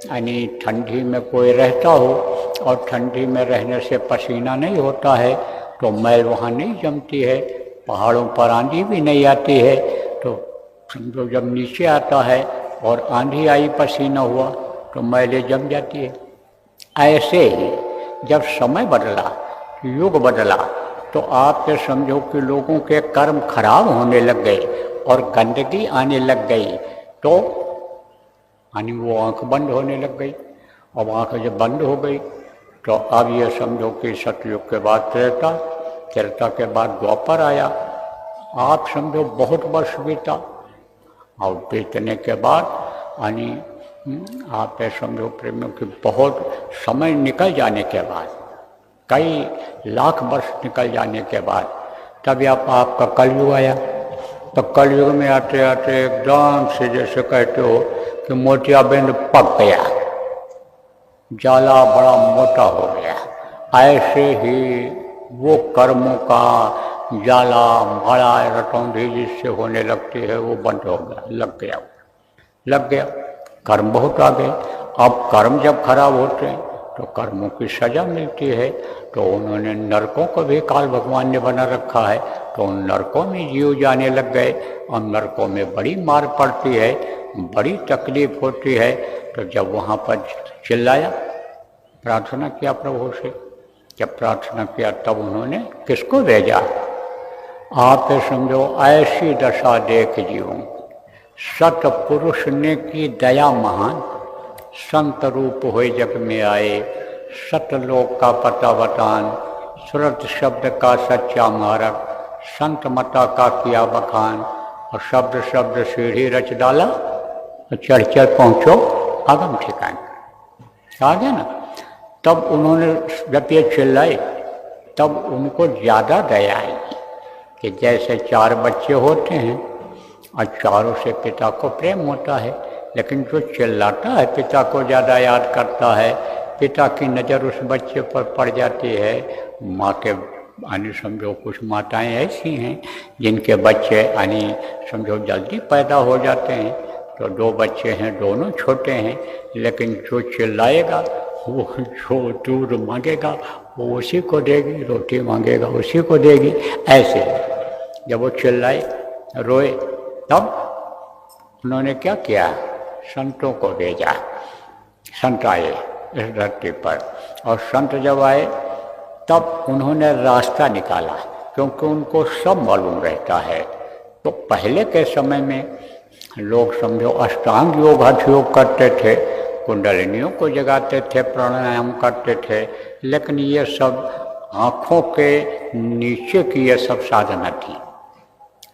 यानी ठंडी में कोई रहता हो और ठंडी में रहने से पसीना नहीं होता है तो मैल वहाँ नहीं जमती है, पहाड़ों पर आंधी भी नहीं आती है, तो समझो जब नीचे आता है और आंधी आई पसीना हुआ तो मैलें जम जाती है। ऐसे ही जब समय बदला, युग बदला, तो आप ये समझो कि लोगों के कर्म खराब होने लग गए और गंदगी आने लग गई, तो यानी वो आँख बंद होने लग गई। अब आँख जब बंद हो गई तो अब ये समझो कि सतयुग के बाद त्रेता, त्रेता के बाद द्वापर आया। आप समझो बहुत वर्ष बीता और बीतने के बाद यानी आप ये समझो प्रेमियों की बहुत समय निकल जाने के बाद, कई लाख वर्ष निकल जाने के बाद तब आपका कलयुग आया। तो कलयुग में आते आते एकदम से जैसे कहते हो कि मोतियाबिंद पक गया, जाला बड़ा मोटा हो गया, ऐसे ही वो कर्मों का जाला माड़ा रटौंधी जिससे होने लगती है वो बंद हो गया, लग गया। कर्म बहुत आ गए। अब कर्म जब खराब होते हैं तो कर्मों की सजा मिलती है। तो उन्होंने नरकों को भी काल भगवान ने बना रखा है, तो उन नरकों में जीव जाने लग गए और नरकों में बड़ी मार पड़ती है, बड़ी तकलीफ होती है। तो जब वहाँ पर चिल्लाया, प्रार्थना किया प्रभु से, जब प्रार्थना किया तब उन्होंने किसको भेजा, आप समझो ऐसी दशा देख जीवों, सतपुरुष ने की दया महान, संत रूप होए जग में आए, सतलोक का पता बतान, सुरत शब्द का सच्चा मार्ग, संत मता का किया बखान, और शब्द शब्द सीढ़ी रच डाला, चढ़ चढ़ पहुँचो आगम ठिकाने। आ गया ना। तब उन्होंने जब ये चिल्लाए तब उनको ज़्यादा दया आई कि जैसे 4 बच्चे होते हैं और चारों से पिता को प्रेम होता है, लेकिन जो चिल्लाता है पिता को ज़्यादा याद करता है, पिता की नज़र उस बच्चे पर पड़ जाती है। माँ के यानी समझो कुछ माताएं ऐसी हैं जिनके बच्चे यानी समझो जल्दी पैदा हो जाते हैं, तो 2 बच्चे हैं, दोनों छोटे हैं, लेकिन जो चिल्लाएगा वो जो दूध मांगेगा वो उसी को देगी, रोटी मांगेगा उसी को देगी। ऐसे जब वो चिल्लाए रोए तब उन्होंने क्या किया, संतों को भेजा। संत आए इस धरती पर और संत जब आए तब उन्होंने रास्ता निकाला, क्योंकि उनको सब मालूम रहता है। तो पहले के समय में लोग समझो अष्टांग योग, हठ योग करते थे, कुंडलिनियों को जगाते थे, प्राणायाम करते थे, लेकिन ये सब आँखों के नीचे की ये सब साधना थी।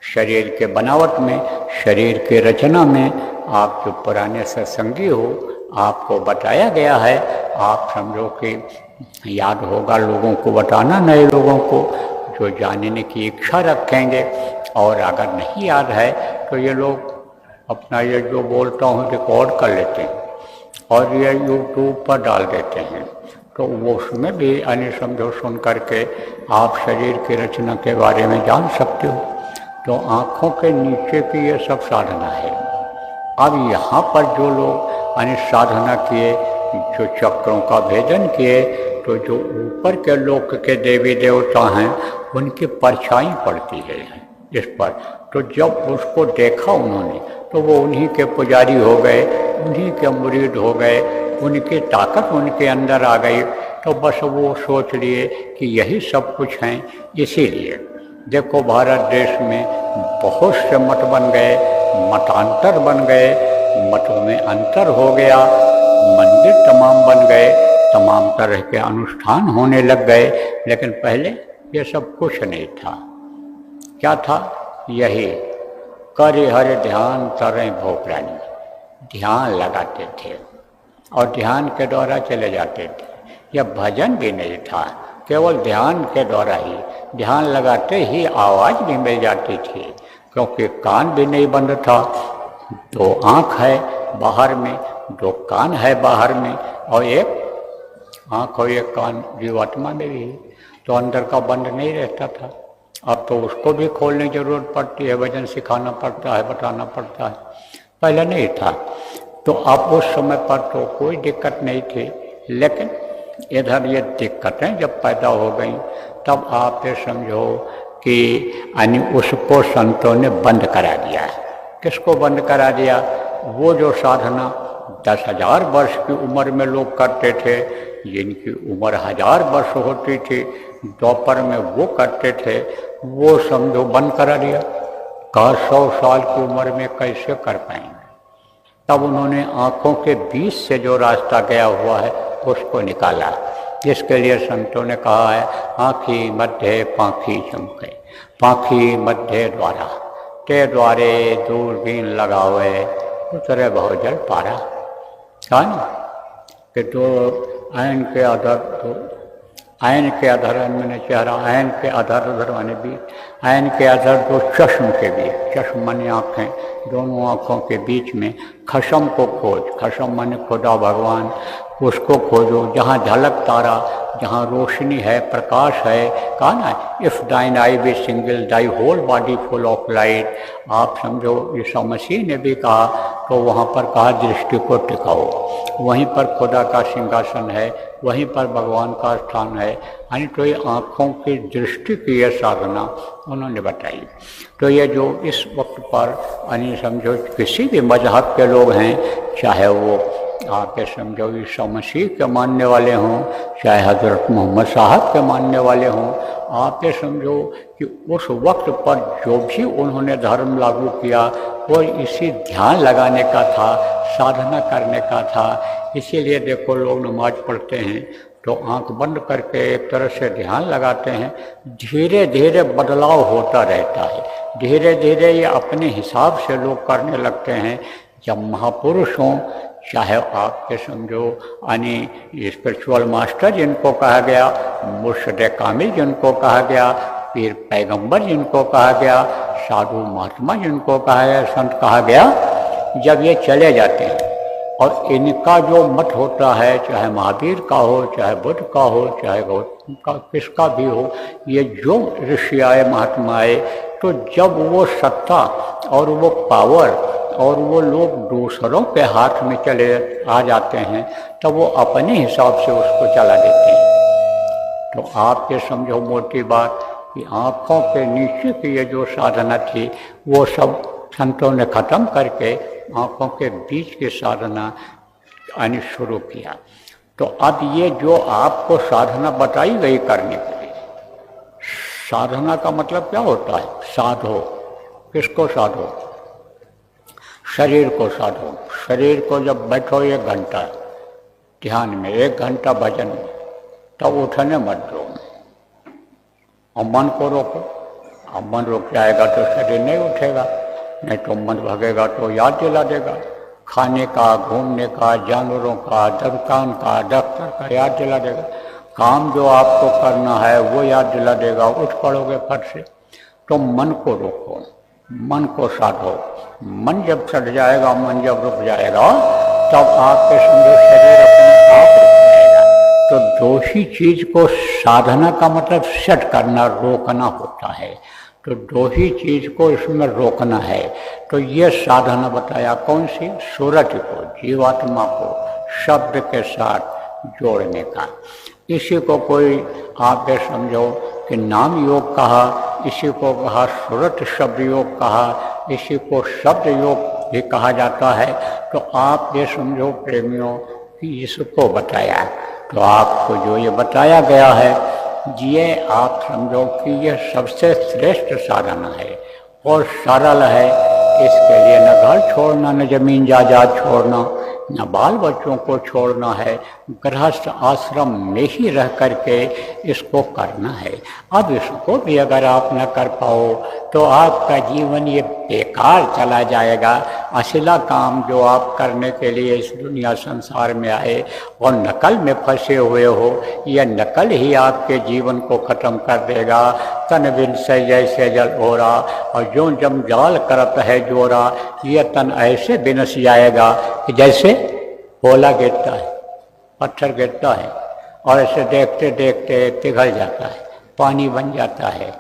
शरीर के बनावट में, शरीर के रचना में आप जो पुराने सत्संगी हो, आपको बताया गया है। आप समझो कि याद होगा लोगों को बताना, नए लोगों को जो जानने की इच्छा रखेंगे। और अगर नहीं याद है तो ये लोग अपना ये जो बोलता हूँ रिकॉर्ड कर लेते हैं और ये यूट्यूब पर डाल देते हैं, तो वो उसमें भी यानी समझो सुन करके आप शरीर की रचना के बारे में जान सकते हो। तो आँखों के नीचे की ये सब साधना है। अब यहाँ पर जो लोग यानी साधना किए, जो चक्रों का भेदन किए, तो जो ऊपर के लोक के देवी देवता हैं उनकी परछाई पड़ती है इस पर। तो जब उसको देखा उन्होंने तो वो उन्हीं के पुजारी हो गए, उन्हीं के मुरीद हो गए, उनकी ताकत उनके अंदर आ गई। तो बस वो सोच लिए कि यही सब कुछ हैं। इसीलिए देखो भारत देश में बहुत से मठ बन गए, मतांतर बन गए, मतों में अंतर हो गया, मंदिर तमाम बन गए, तमाम तरह के अनुष्ठान होने लग गए। लेकिन पहले ये सब कुछ नहीं था। क्या था? यही करे हर ध्यान तरें भोपरानी, ध्यान लगाते थे और ध्यान के द्वारा चले जाते थे। यह भजन भी नहीं था, केवल ध्यान के द्वारा ही, ध्यान लगाते ही आवाज़ भी मिल जाती थी, क्योंकि कान भी नहीं बंद था। दो आँख है बाहर में, दो कान है बाहर में, और एक आँख और एक कान जीवात्मा में भी, तो अंदर का बंद नहीं रहता था। अब तो उसको भी खोलने की जरूरत पड़ती है, भजन सिखाना पड़ता है, बताना पड़ता है, पहले नहीं था। तो अब उस समय पर तो कोई दिक्कत नहीं थी। लेकिन इधर ये दिक्कतें जब पैदा हो गई तब आप ये समझो कि यानी उसको संतों ने बंद करा दिया है। किसको बंद करा दिया? वो जो साधना 10,000 वर्ष की उम्र में लोग करते थे, जिनकी उम्र 1000 वर्ष होती थी, दोपहर में वो करते थे, वो समझो बंद करा दिया। कहा 100 साल की उम्र में कैसे कर पाएंगे? तब उन्होंने आँखों के बीच से जो रास्ता गया हुआ है उसको निकाला, जिसके लिए संतों ने कहा है आँखी मध्य पाँखी चमके, पाँखी मध्य द्वारा, ते द्वारे दूरबीन लगावे, उतरे बहुजल पारा। कहा ना कि तो आयन के आधार, तो आयन के आधार मैंने चेहरा, आयन के आधार उधर माने बीच, आयन के आधार दो चश्म के बीच, चश्म माने आँखें, दोनों आँखों के बीच में खशम को खोज, खशम माने खुदा भगवान, उसको खोजो जहाँ झलक तारा, जहाँ रोशनी है, प्रकाश है। कहा ना if thine eye be single thy whole body full of light. आप समझो यीशु मसीह ने भी कहा, तो वहाँ पर कहा दृष्टि को टिकाओ, वहीं पर खुदा का सिंहासन है, वहीं पर भगवान का स्थान है। यानी तो ये आँखों की दृष्टि की यह साधना उन्होंने बताई। तो ये जो इस वक्त पर यानी समझो किसी भी मजहब के लोग हैं, चाहे वो आके समझो यीशु मसीह के मानने वाले हों, चाहे हज़रत मोहम्मद साहब के मानने वाले हों, आप ये समझो कि उस वक्त पर जो भी उन्होंने धर्म लागू किया वो इसी ध्यान लगाने का था, साधना करने का था। इसीलिए देखो लोग नमाज पढ़ते हैं तो आंख बंद करके एक तरह से ध्यान लगाते हैं, धीरे धीरे बदलाव होता रहता है, धीरे धीरे ये अपने हिसाब से लोग करने लगते हैं। जब महापुरुष हों, चाहे आपके समझो यानी स्पिरिचुअल मास्टर जिनको कहा गया, मुर्शिद कामिल जिनको कहा गया, पीर पैगंबर जिनको कहा गया, साधु महात्मा जिनको कहा गया, संत कहा गया, जब ये चले जाते हैं और इनका जो मत होता है, चाहे महावीर का हो, चाहे बुद्ध का हो, चाहे गौतम का, किसका भी हो, ये जो ऋषि आए, महात्मा आए, तो जब वो सत्ता और वो पावर और वो लोग दूसरों के हाथ में चले आ जाते हैं, तब वो अपने हिसाब से उसको चला देते हैं। तो आप ये समझो मोटी बात कि आँखों के नीचे की ये जो साधना थी वो सब संतों ने ख़त्म करके आँखों के बीच की साधना आनी शुरू किया। तो अब ये जो आपको साधना बताई गई करने के लिए, साधना का मतलब क्या होता है? साधो, किसको साधो? शरीर को साधो। शरीर को जब बैठो 1 घंटा ध्यान में, 1 घंटा भजन में, तब उठने मत दो और मन को रोको। अब मन रुक जाएगा तो शरीर नहीं उठेगा, नहीं तो मन भगेगा तो याद दिला देगा। खाने का, घूमने का, जानवरों का, दुकान का, डॉक्टर का याद दिला देगा। काम जो आपको करना है वो याद दिला देगा। उठ पड़ोगे फट से। तो मन को रोको, मन को साधो। मन जब चढ़ जाएगा, मन जब रुक जाएगा, तब आपके समझो शरीर अपने आप रुक जाएगा। तो दो ही चीज को साधना का मतलब सेट करना, रोकना होता है। तो दो ही चीज को इसमें रोकना है। तो ये साधना बताया कौन सी? सूरज को, जीवात्मा को शब्द के साथ जोड़ने का। इसी को कोई आप ये समझो कि नाम योग कहा, इसी को कहा सूरत शब्द योग कहा, इसी को शब्द योग भी कहा जाता है। तो आप ये समझो प्रेमियों कि इसको बताया। तो आपको जो ये बताया गया है, ये आप समझो कि यह सबसे श्रेष्ठ साधना है और सरल है। इसके लिए न घर छोड़ना, न जमीन जायदाद छोड़ना, न बाल बच्चों को छोड़ना है। गृहस्थ आश्रम में ही रह करके इसको करना है। अब इसको भी अगर आप न कर पाओ तो आपका जीवन ये बेकार चला जाएगा। असला काम जो आप करने के लिए इस दुनिया संसार में आए और नकल में फंसे हुए हो, यह नकल ही आपके जीवन को ख़त्म कर देगा। तन बिन से जैसे जल हो रहा और जो जम जाल करत है जोरा, यह तन ऐसे बिनस जाएगा कि जैसे ओला गिरता है, पत्थर गिरता है और ऐसे देखते देखते पिघल जाता है, पानी बन जाता है।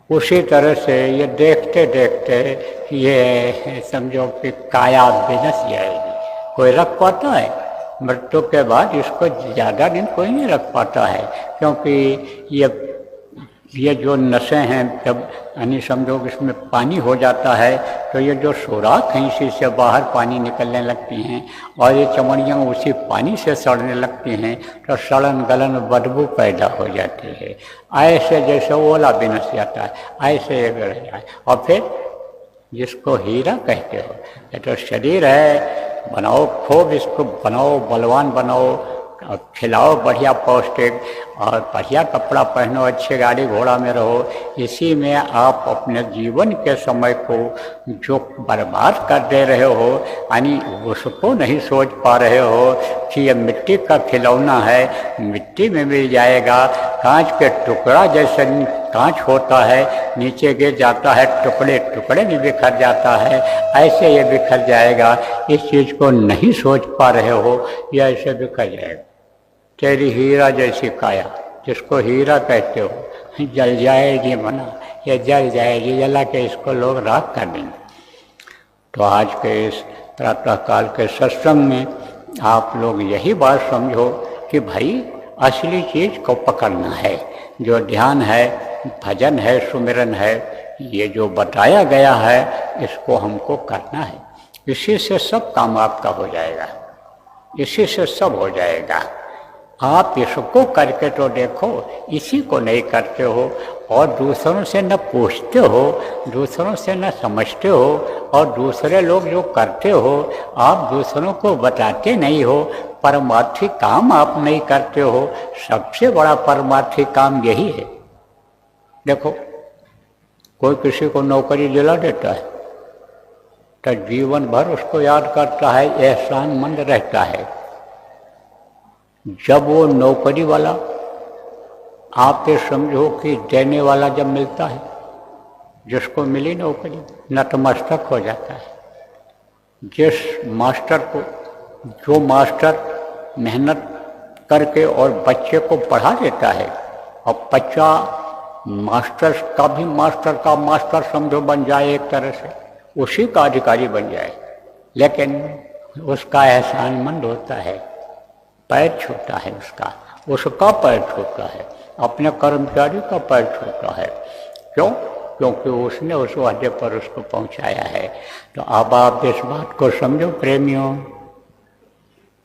उसी तरह से ये देखते देखते ये समझो कि काया बिनस जाएगी। कोई रख पाता है? मृत्यु के बाद इसको ज़्यादा दिन कोई नहीं रख पाता है, क्योंकि ये जो नसें हैं, जब यानी समझो कि इसमें पानी हो जाता है तो ये जो सुराख हैं इसी से बाहर पानी निकलने लगती हैं और ये चमड़ियाँ उसी पानी से सड़ने लगती हैं। तो सड़न गलन बदबू पैदा हो जाती है। ऐसे जैसे ओला बिनस जाता है, ऐसे ये गिर जाए। और फिर जिसको हीरा कहते हो, ये तो शरीर है, बनाओ खूब इसको, बनाओ बलवान बनाओ, खिलाओ बढ़िया पौष्टिक और बढ़िया कपड़ा पहनो, अच्छे गाड़ी घोड़ा में रहो। इसी में आप अपने जीवन के समय को जो बर्बाद कर दे रहे हो, यानी उसको नहीं सोच पा रहे हो कि ये मिट्टी का खिलौना है, मिट्टी में मिल जाएगा। कांच के टुकड़ा जैसे कांच होता है, नीचे गिर जाता है, टुकड़े टुकड़े में बिखर जाता है, ऐसे ये बिखर जाएगा। इस चीज़ को नहीं सोच पा रहे हो, यह ऐसे बिखर जाएगा। तेरी हीरा जैसी काया, जिसको हीरा कहते हो, जल जाएगी मना, ये जल जाएगी, जला के इसको लोग राख कर देंगे। तो आज के इस प्रातःकाल के सत्संग में आप लोग यही बात समझो कि भाई असली चीज़ को पकड़ना है। जो ध्यान है, भजन है, सुमिरन है, ये जो बताया गया है इसको हमको करना है। इसी से सब काम आपका हो जाएगा, इसी से सब हो जाएगा। आप इसको करके तो देखो, इसी को नहीं करते हो और दूसरों से न पूछते हो, दूसरों से न समझते हो, और दूसरे लोग जो करते हो आप दूसरों को बताते नहीं हो। परमार्थी काम आप नहीं करते हो। सबसे बड़ा परमार्थी काम यही है। देखो, कोई किसी को नौकरी दिला देता है तो जीवन भर उसको याद करता है, एहसानमंद रहता है। जब वो नौकरी वाला, आप ये समझो कि देने वाला जब मिलता है, जिसको मिली नौकरी, नतमस्तक हो जाता है। जिस मास्टर को, जो मास्टर मेहनत करके और बच्चे को पढ़ा देता है और बच्चा मास्टर का भी मास्टर का मास्टर समझो बन जाए, एक तरह से उसी का अधिकारी बन जाए, लेकिन उसका एहसानमंद होता है, पैर छूता है उसका पैर छूता है, अपने कर्मचारी का पैर छूता है। क्यों? क्योंकि उसने उस वादे पर उसको पहुंचाया है। तो अब आप इस बात को समझो प्रेमियों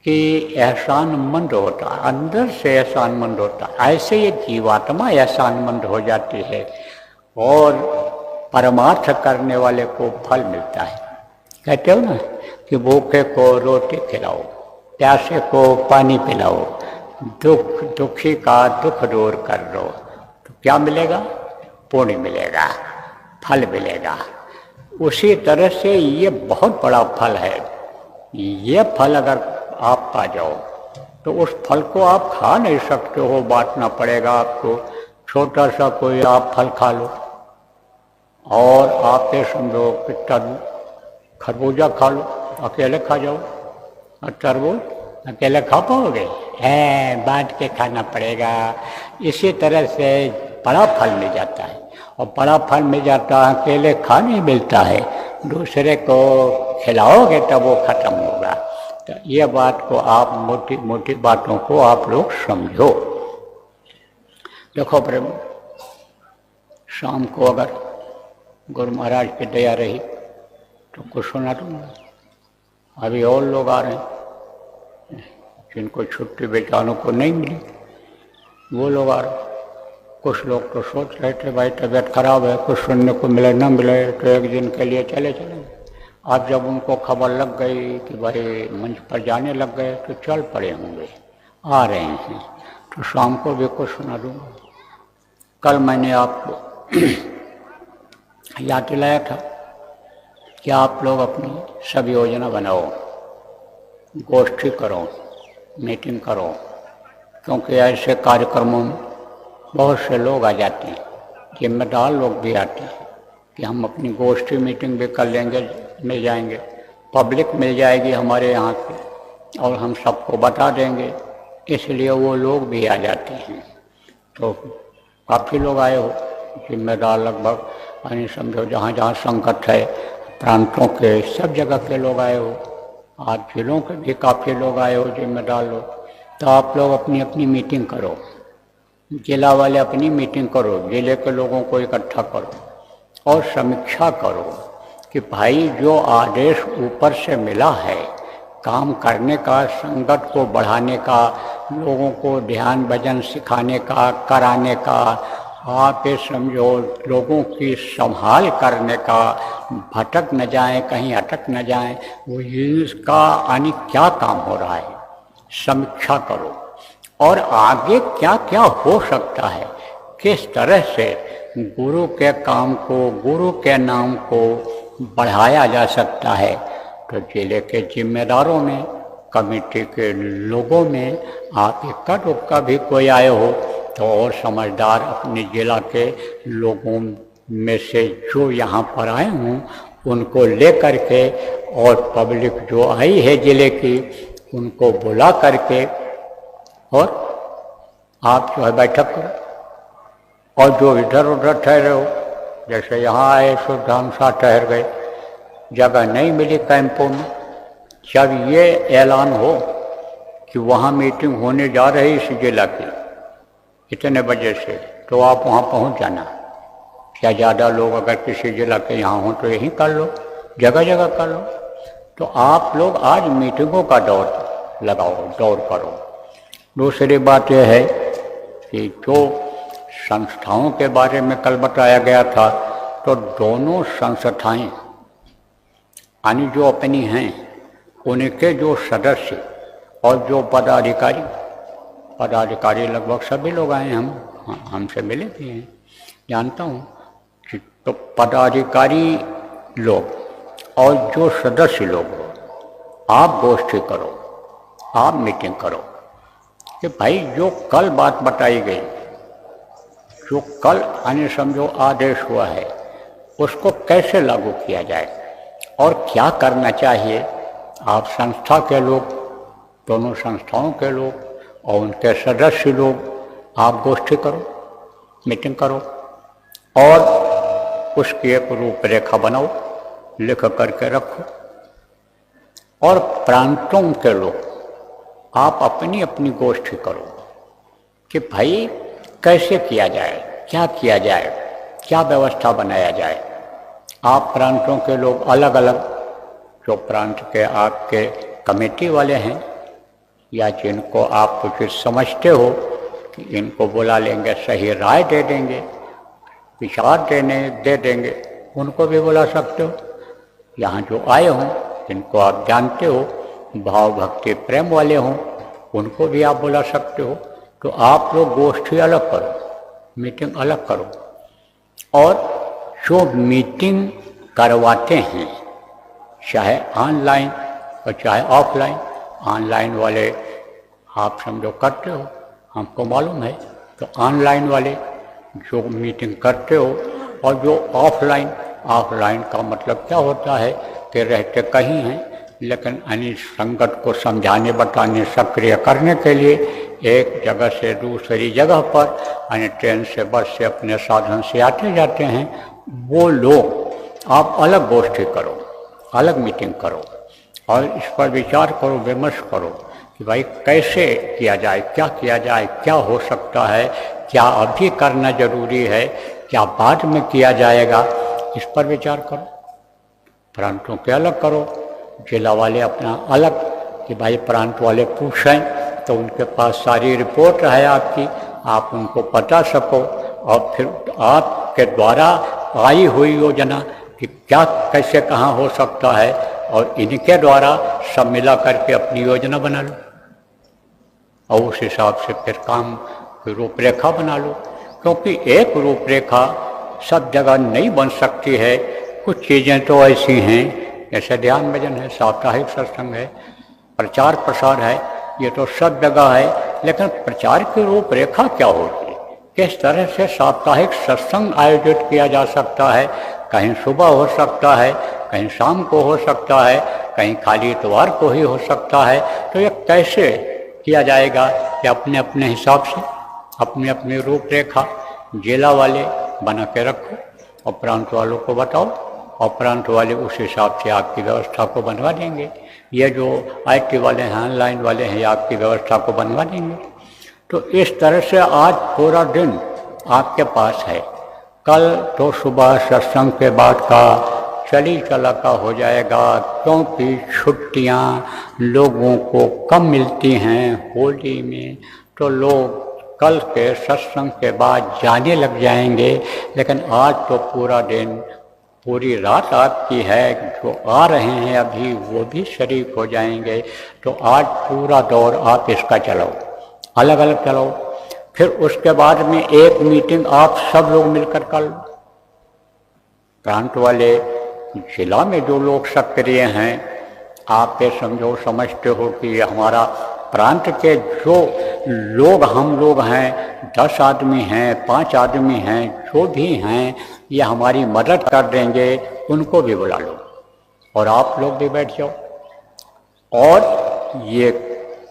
कि एहसानमंद होता, अंदर से एहसानमंद होता, ऐसे ये जीवात्मा एहसानमंद हो जाती है और परमार्थ करने वाले को फल मिलता है। कहते हो ना कि भूखे को रोटी खिलाओ, प्यासे को पानी पिलाओ, दुखी का दुख दूर कर दो, तो क्या मिलेगा? पुण्य मिलेगा। फल मिलेगा। उसी तरह से ये बहुत बड़ा फल है। ये फल अगर आप पा जाओ तो उस फल को आप खा नहीं सकते हो, बांटना पड़ेगा आपको। छोटा सा कोई आप फल खा लो और आप ये समझो कि खरबूजा खा लो, अकेले खा जाओ। और तरबूज अकेले खा पाओगे? है, बांट के खाना पड़ेगा। इसी तरह से बड़ा फल मिल जाता है, और बड़ा फल मिल जाता है, अकेले खा नहीं मिलता है, दूसरे को खिलाओगे तब वो खत्म होगा। तो ये बात को आप मोटी मोटी बातों को आप लोग समझो। देखो प्रेम, शाम को अगर गुरु महाराज की दया रही तो कुछ सुना दूंगा। अभी और लोग आ रहे हैं जिनको छुट्टी बेचारों को नहीं मिली, वो लोग आ रहे। कुछ लोग तो सोच रहे थे भाई तबीयत खराब है, कुछ सुनने को मिले न मिले तो एक दिन के लिए चले चले। अब जब उनको खबर लग गई कि भाई मंच पर जाने लग गए तो चल पड़े होंगे, आ रहे हैं। तो शाम को भी कुछ सुना दूंगा। कल मैंने आपको याद दिलाया था कि आप लोग अपनी सब योजना बनाओ, गोष्ठी करो, मीटिंग करो, क्योंकि ऐसे कार्यक्रमों में बहुत से लोग आ जाते हैं, जिम्मेदार लोग भी आते हैं कि हम अपनी गोष्ठी मीटिंग भी कर लेंगे, मिल जाएंगे, पब्लिक मिल जाएगी हमारे यहाँ पे और हम सबको बता देंगे, इसलिए वो लोग भी आ जाते हैं। तो काफ़ी लोग आए हो, जिम्मेदार लगभग यानी समझो जहाँ जहाँ संकट है प्रांतों के सब जगह के लोग आए हो, आज जिलों के भी काफ़ी लोग आए हो, जिम्मेदार लोग। तो आप लोग अपनी अपनी मीटिंग करो, जिला वाले अपनी मीटिंग करो, जिले के लोगों को इकट्ठा करो और समीक्षा करो कि भाई जो आदेश ऊपर से मिला है काम करने का, संगत को बढ़ाने का, लोगों को ध्यान भजन सिखाने का, कराने का, आप ये समझो लोगों की संभाल करने का, भटक न जाएं, कहीं अटक न जाएं, वो इसका यानी क्या काम हो रहा है समीक्षा करो। और आगे क्या क्या हो सकता है, किस तरह से गुरु के काम को, गुरु के नाम को बढ़ाया जा सकता है। तो जिले के जिम्मेदारों में, कमेटी के लोगों में आप इक्का दुक्का भी कोई आए हो तो और समझदार अपने जिला के लोगों में से जो यहाँ पर आए हों उनको ले करके और पब्लिक जो आई है जिले की उनको बुला करके और आप जो है बैठक करो। और जो इधर उधर ठहरे हो, जैसे यहाँ आए शुद्धाम सा ठहर गए, जगह नहीं मिली कैंपों में, जब ये ऐलान हो कि वहाँ मीटिंग होने जा रही इस जिला की इतने बजे से, तो आप वहाँ पहुँच जाना। क्या ज़्यादा लोग अगर किसी जिला के यहाँ हों तो यहीं कर लो, जगह जगह कर लो। तो आप लोग आज मीटिंगों का दौर लगाओ, दौर करो। दूसरी बात यह है कि जो संस्थाओं के बारे में कल बताया गया था, तो दोनों संस्थाएं यानी जो अपनी हैं उनके जो सदस्य और जो पदाधिकारी लगभग सभी लोग आए, हमसे मिले भी हैं, जानता हूँ कि तो पदाधिकारी लोग और जो सदस्य लोग हो, आप गोष्ठी करो, आप मीटिंग करो कि भाई जो कल बात बताई गई, जो कल यानी समझो आदेश हुआ है, उसको कैसे लागू किया जाए और क्या करना चाहिए। आप संस्था के लोग, दोनों संस्थाओं के लोग और उनके सदस्य लोग, आप गोष्ठी करो, मीटिंग करो और उसकी एक रूपरेखा बनाओ, लिख करके रखो। और प्रांतों के लोग आप अपनी अपनी गोष्ठी करो कि भाई कैसे किया जाए, क्या किया जाए, क्या व्यवस्था बनाया जाए। आप प्रांतों के लोग अलग अलग, जो प्रांत के आपके कमेटी वाले हैं या जिनको आप कुछ समझते हो कि इनको बुला लेंगे, सही राय दे देंगे, विचार दे देंगे, उनको भी बुला सकते हो। यहाँ जो आए हों जिनको आप जानते हो, भाव भक्ति प्रेम वाले हों, उनको भी आप बुला सकते हो। तो आप लोग गोष्ठी अलग करो, मीटिंग अलग करो और जो मीटिंग करवाते हैं, चाहे ऑनलाइन और चाहे ऑफलाइन, ऑनलाइन वाले आप समझो करते हो, हमको मालूम है, तो ऑनलाइन वाले जो मीटिंग करते हो, और जो ऑफलाइन, ऑफलाइन का मतलब क्या होता है कि रहते कहीं हैं लेकिन यानी संगत को समझाने बताने सक्रिय करने के लिए एक जगह से दूसरी जगह पर यानी ट्रेन से बस से अपने साधन से आते जाते हैं, वो लोग आप अलग गोष्ठी करो, अलग मीटिंग करो और इस पर विचार करो, विमर्श करो कि भाई कैसे किया जाए, क्या किया जाए, क्या हो सकता है, क्या अभी करना जरूरी है, क्या बाद में किया जाएगा, इस पर विचार करो। प्रांतों के अलग करो, जिला वाले अपना अलग, कि भाई प्रांत वाले पूछें तो उनके पास सारी रिपोर्ट है आपकी, आप उनको बता सको और फिर आपके द्वारा आई हुई योजना कि क्या कैसे कहाँ हो सकता है और इनके द्वारा सब मिला करके अपनी योजना बना लो और उस हिसाब से फिर काम की रूपरेखा बना लो। क्योंकि एक रूपरेखा सब जगह नहीं बन सकती है, कुछ चीज़ें तो ऐसी हैं जैसे ध्यान भजन है, साप्ताहिक सत्संग है, प्रचार प्रसार है, ये तो सब जगह है, लेकिन प्रचार की रूपरेखा क्या होगी, किस तरह से साप्ताहिक सत्संग आयोजित किया जा सकता है, कहीं सुबह हो सकता है, कहीं शाम को हो सकता है, कहीं खाली इतवार को ही हो सकता है, तो ये कैसे किया जाएगा कि अपने अपने हिसाब से अपनी अपनी रूपरेखा जिला वाले बना के रखो और प्रांत वालों को बताओ और प्रांत वाले उस हिसाब से आपकी व्यवस्था को बनवा देंगे। ये जो IT वाले हैं, ऑनलाइन वाले हैं, आपकी व्यवस्था को बनवा देंगे। तो इस तरह से आज पूरा दिन आपके पास है। कल तो सुबह सत्संग के बाद का चली चला का हो जाएगा, क्योंकि छुट्टियां लोगों को कम मिलती हैं होली में, तो लोग कल के सत्संग के बाद जाने लग जाएंगे। लेकिन आज तो पूरा दिन, पूरी रात आपकी है, जो आ रहे हैं अभी वो भी शरीक हो जाएंगे। तो आज पूरा दौर आप इसका चलाओ, अलग अलग चलाओ। फिर उसके बाद में एक मीटिंग आप सब लोग मिलकर कर लो। प्रांत वाले जिला में जो लोग सक्रिय हैं, आप ये समझो, समझते हो कि ये हमारा प्रांत के जो लोग, हम लोग हैं, 10 आदमी हैं, 5 आदमी हैं, जो भी हैं, ये हमारी मदद कर देंगे, उनको भी बुला लो और आप लोग भी बैठ जाओ। और ये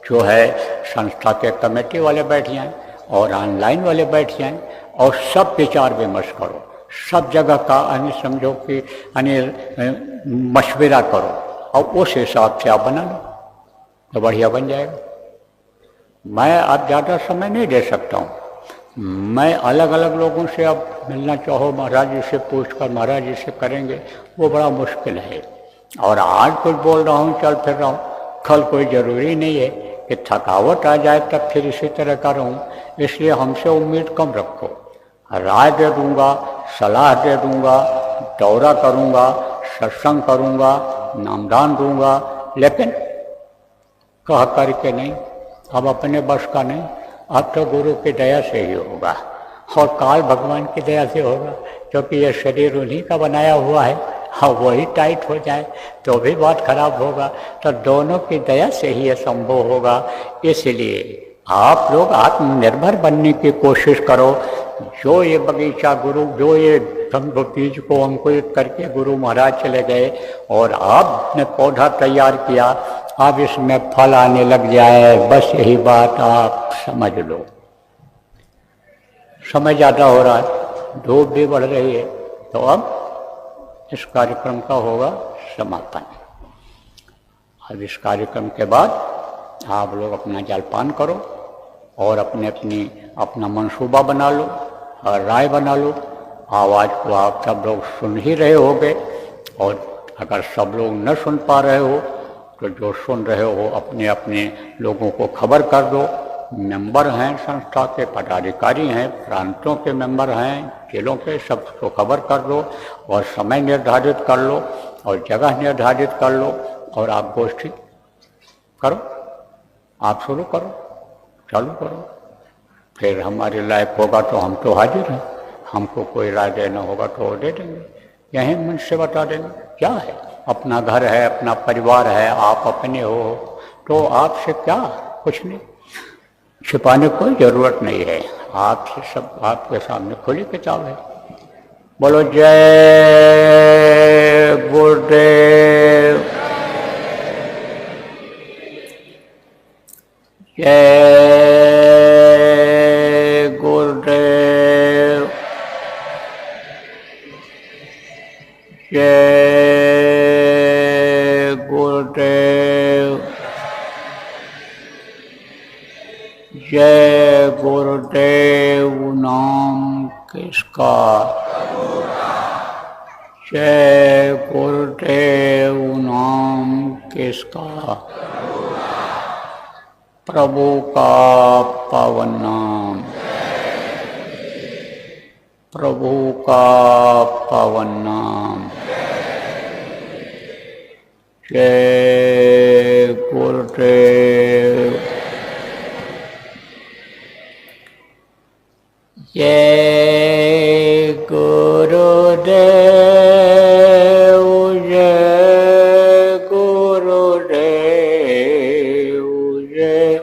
जो है संस्था के कमेटी वाले बैठ जाएं और ऑनलाइन वाले बैठ जाएं और सब विचार विमर्श करो, सब जगह का यानी समझो कि यानी मशवरा करो और उस हिसाब से आप बना लो तो बढ़िया बन जाएगा। मैं अब ज़्यादा समय नहीं दे सकता हूँ, मैं अलग अलग लोगों से अब मिलना चाहो, महाराज जी से पूछकर महाराज जी से करेंगे, वो बड़ा मुश्किल है। और आज कुछ बोल रहा हूँ, चल फिर रहा हूँ, कल कोई ज़रूरी नहीं है कि थकावट आ जाए तब फिर इसी तरह का रहूँ, इसलिए हमसे उम्मीद कम रखो। राय दे दूँगा, सलाह दे दूँगा, दौरा करूँगा, सत्संग करूँगा, नामदान दूँगा, लेकिन कह करके नहीं, अब अपने बस का नहीं, अब तो गुरु की दया से ही होगा और काल भगवान की दया से होगा, क्योंकि ये शरीर उन्हीं का बनाया हुआ है। हाँ, वही टाइट हो जाए तो भी बात खराब होगा, तो दोनों की दया से ही ये संभव होगा। इसलिए आप लोग आत्मनिर्भर बनने की कोशिश करो। जो ये बगीचा गुरु, जो ये बीज को अंकुरित करके गुरु महाराज चले गए और आपने पौधा तैयार किया, अब इसमें फल आने लग जाए, बस यही बात आप समझ लो। समय ज़्यादा हो रहा है, धूप भी बढ़ रही है, तो अब इस कार्यक्रम का होगा समापन। अब इस कार्यक्रम के बाद आप लोग अपना जलपान करो और अपना मंसूबा बना लो और राय बना लो। आवाज़ को आप सब लोग सुन ही रहे होगे, और अगर सब लोग न सुन पा रहे हो तो जो सुन रहे हो अपने अपने लोगों को खबर कर दो। मेंबर हैं संस्था के, पदाधिकारी हैं, प्रांतों के मेंबर हैं, जिलों के, सबको खबर कर दो और समय निर्धारित कर लो और जगह निर्धारित कर लो और आप गोष्ठी करो, आप शुरू करो, चालू करो। फिर हमारे लायक होगा तो हम तो हाजिर हैं, हमको कोई राय देना होगा तो वो दे देंगे, यहीं मन से बता देंगे। क्या है, अपना घर है, अपना परिवार है, आप अपने हो, तो आपसे क्या, कुछ नहीं, छिपाने कोई जरूरत नहीं है। आपसे सब आपके सामने खुली किताब है। बोलो जय गुरुदेव, जय गुरुदेव, जय गुरुदेव, जय गुरुदेव नाम किसका, जय गुरुदेव नाम किसका, प्रभु का पावन नाम, प्रभु का पावन नाम, जय गुरुदेव, जय गुरुदेव, जय गुरुदेव, जय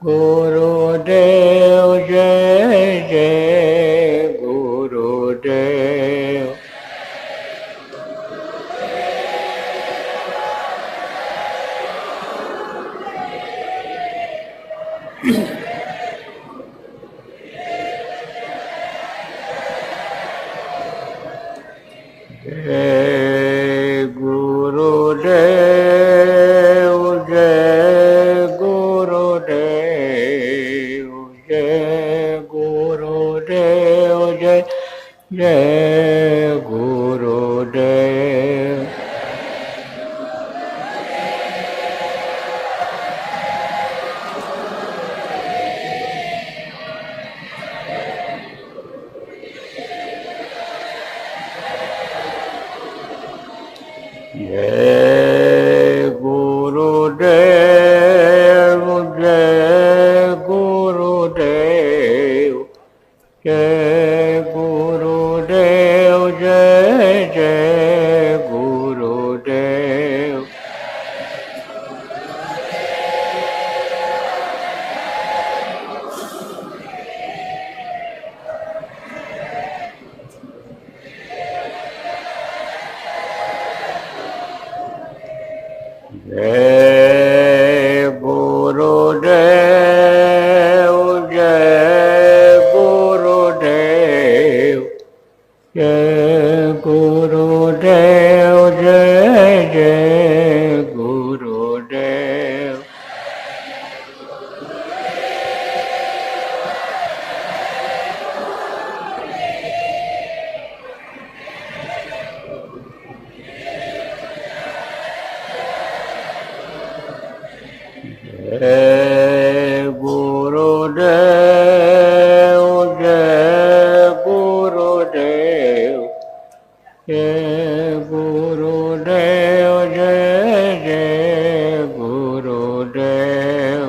गुरुदेव, जय जय गुरुदेव। जय गुरुदेव, जय गुरुदेव, जय गुरुदेव, जय जय गुरुदेव। जय गुरुदेव, जय गुरुदेव, जय गुरुदेव, जय जय गुरुदेव। जय गुरुदेव, जय गुरुदेव, जय गुरुदेव, जय जय गुरुदेव। जय गुरुदेव, जय गुरुदेव, जय गुरुदेव, जय जय गुरुदेव।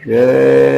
जय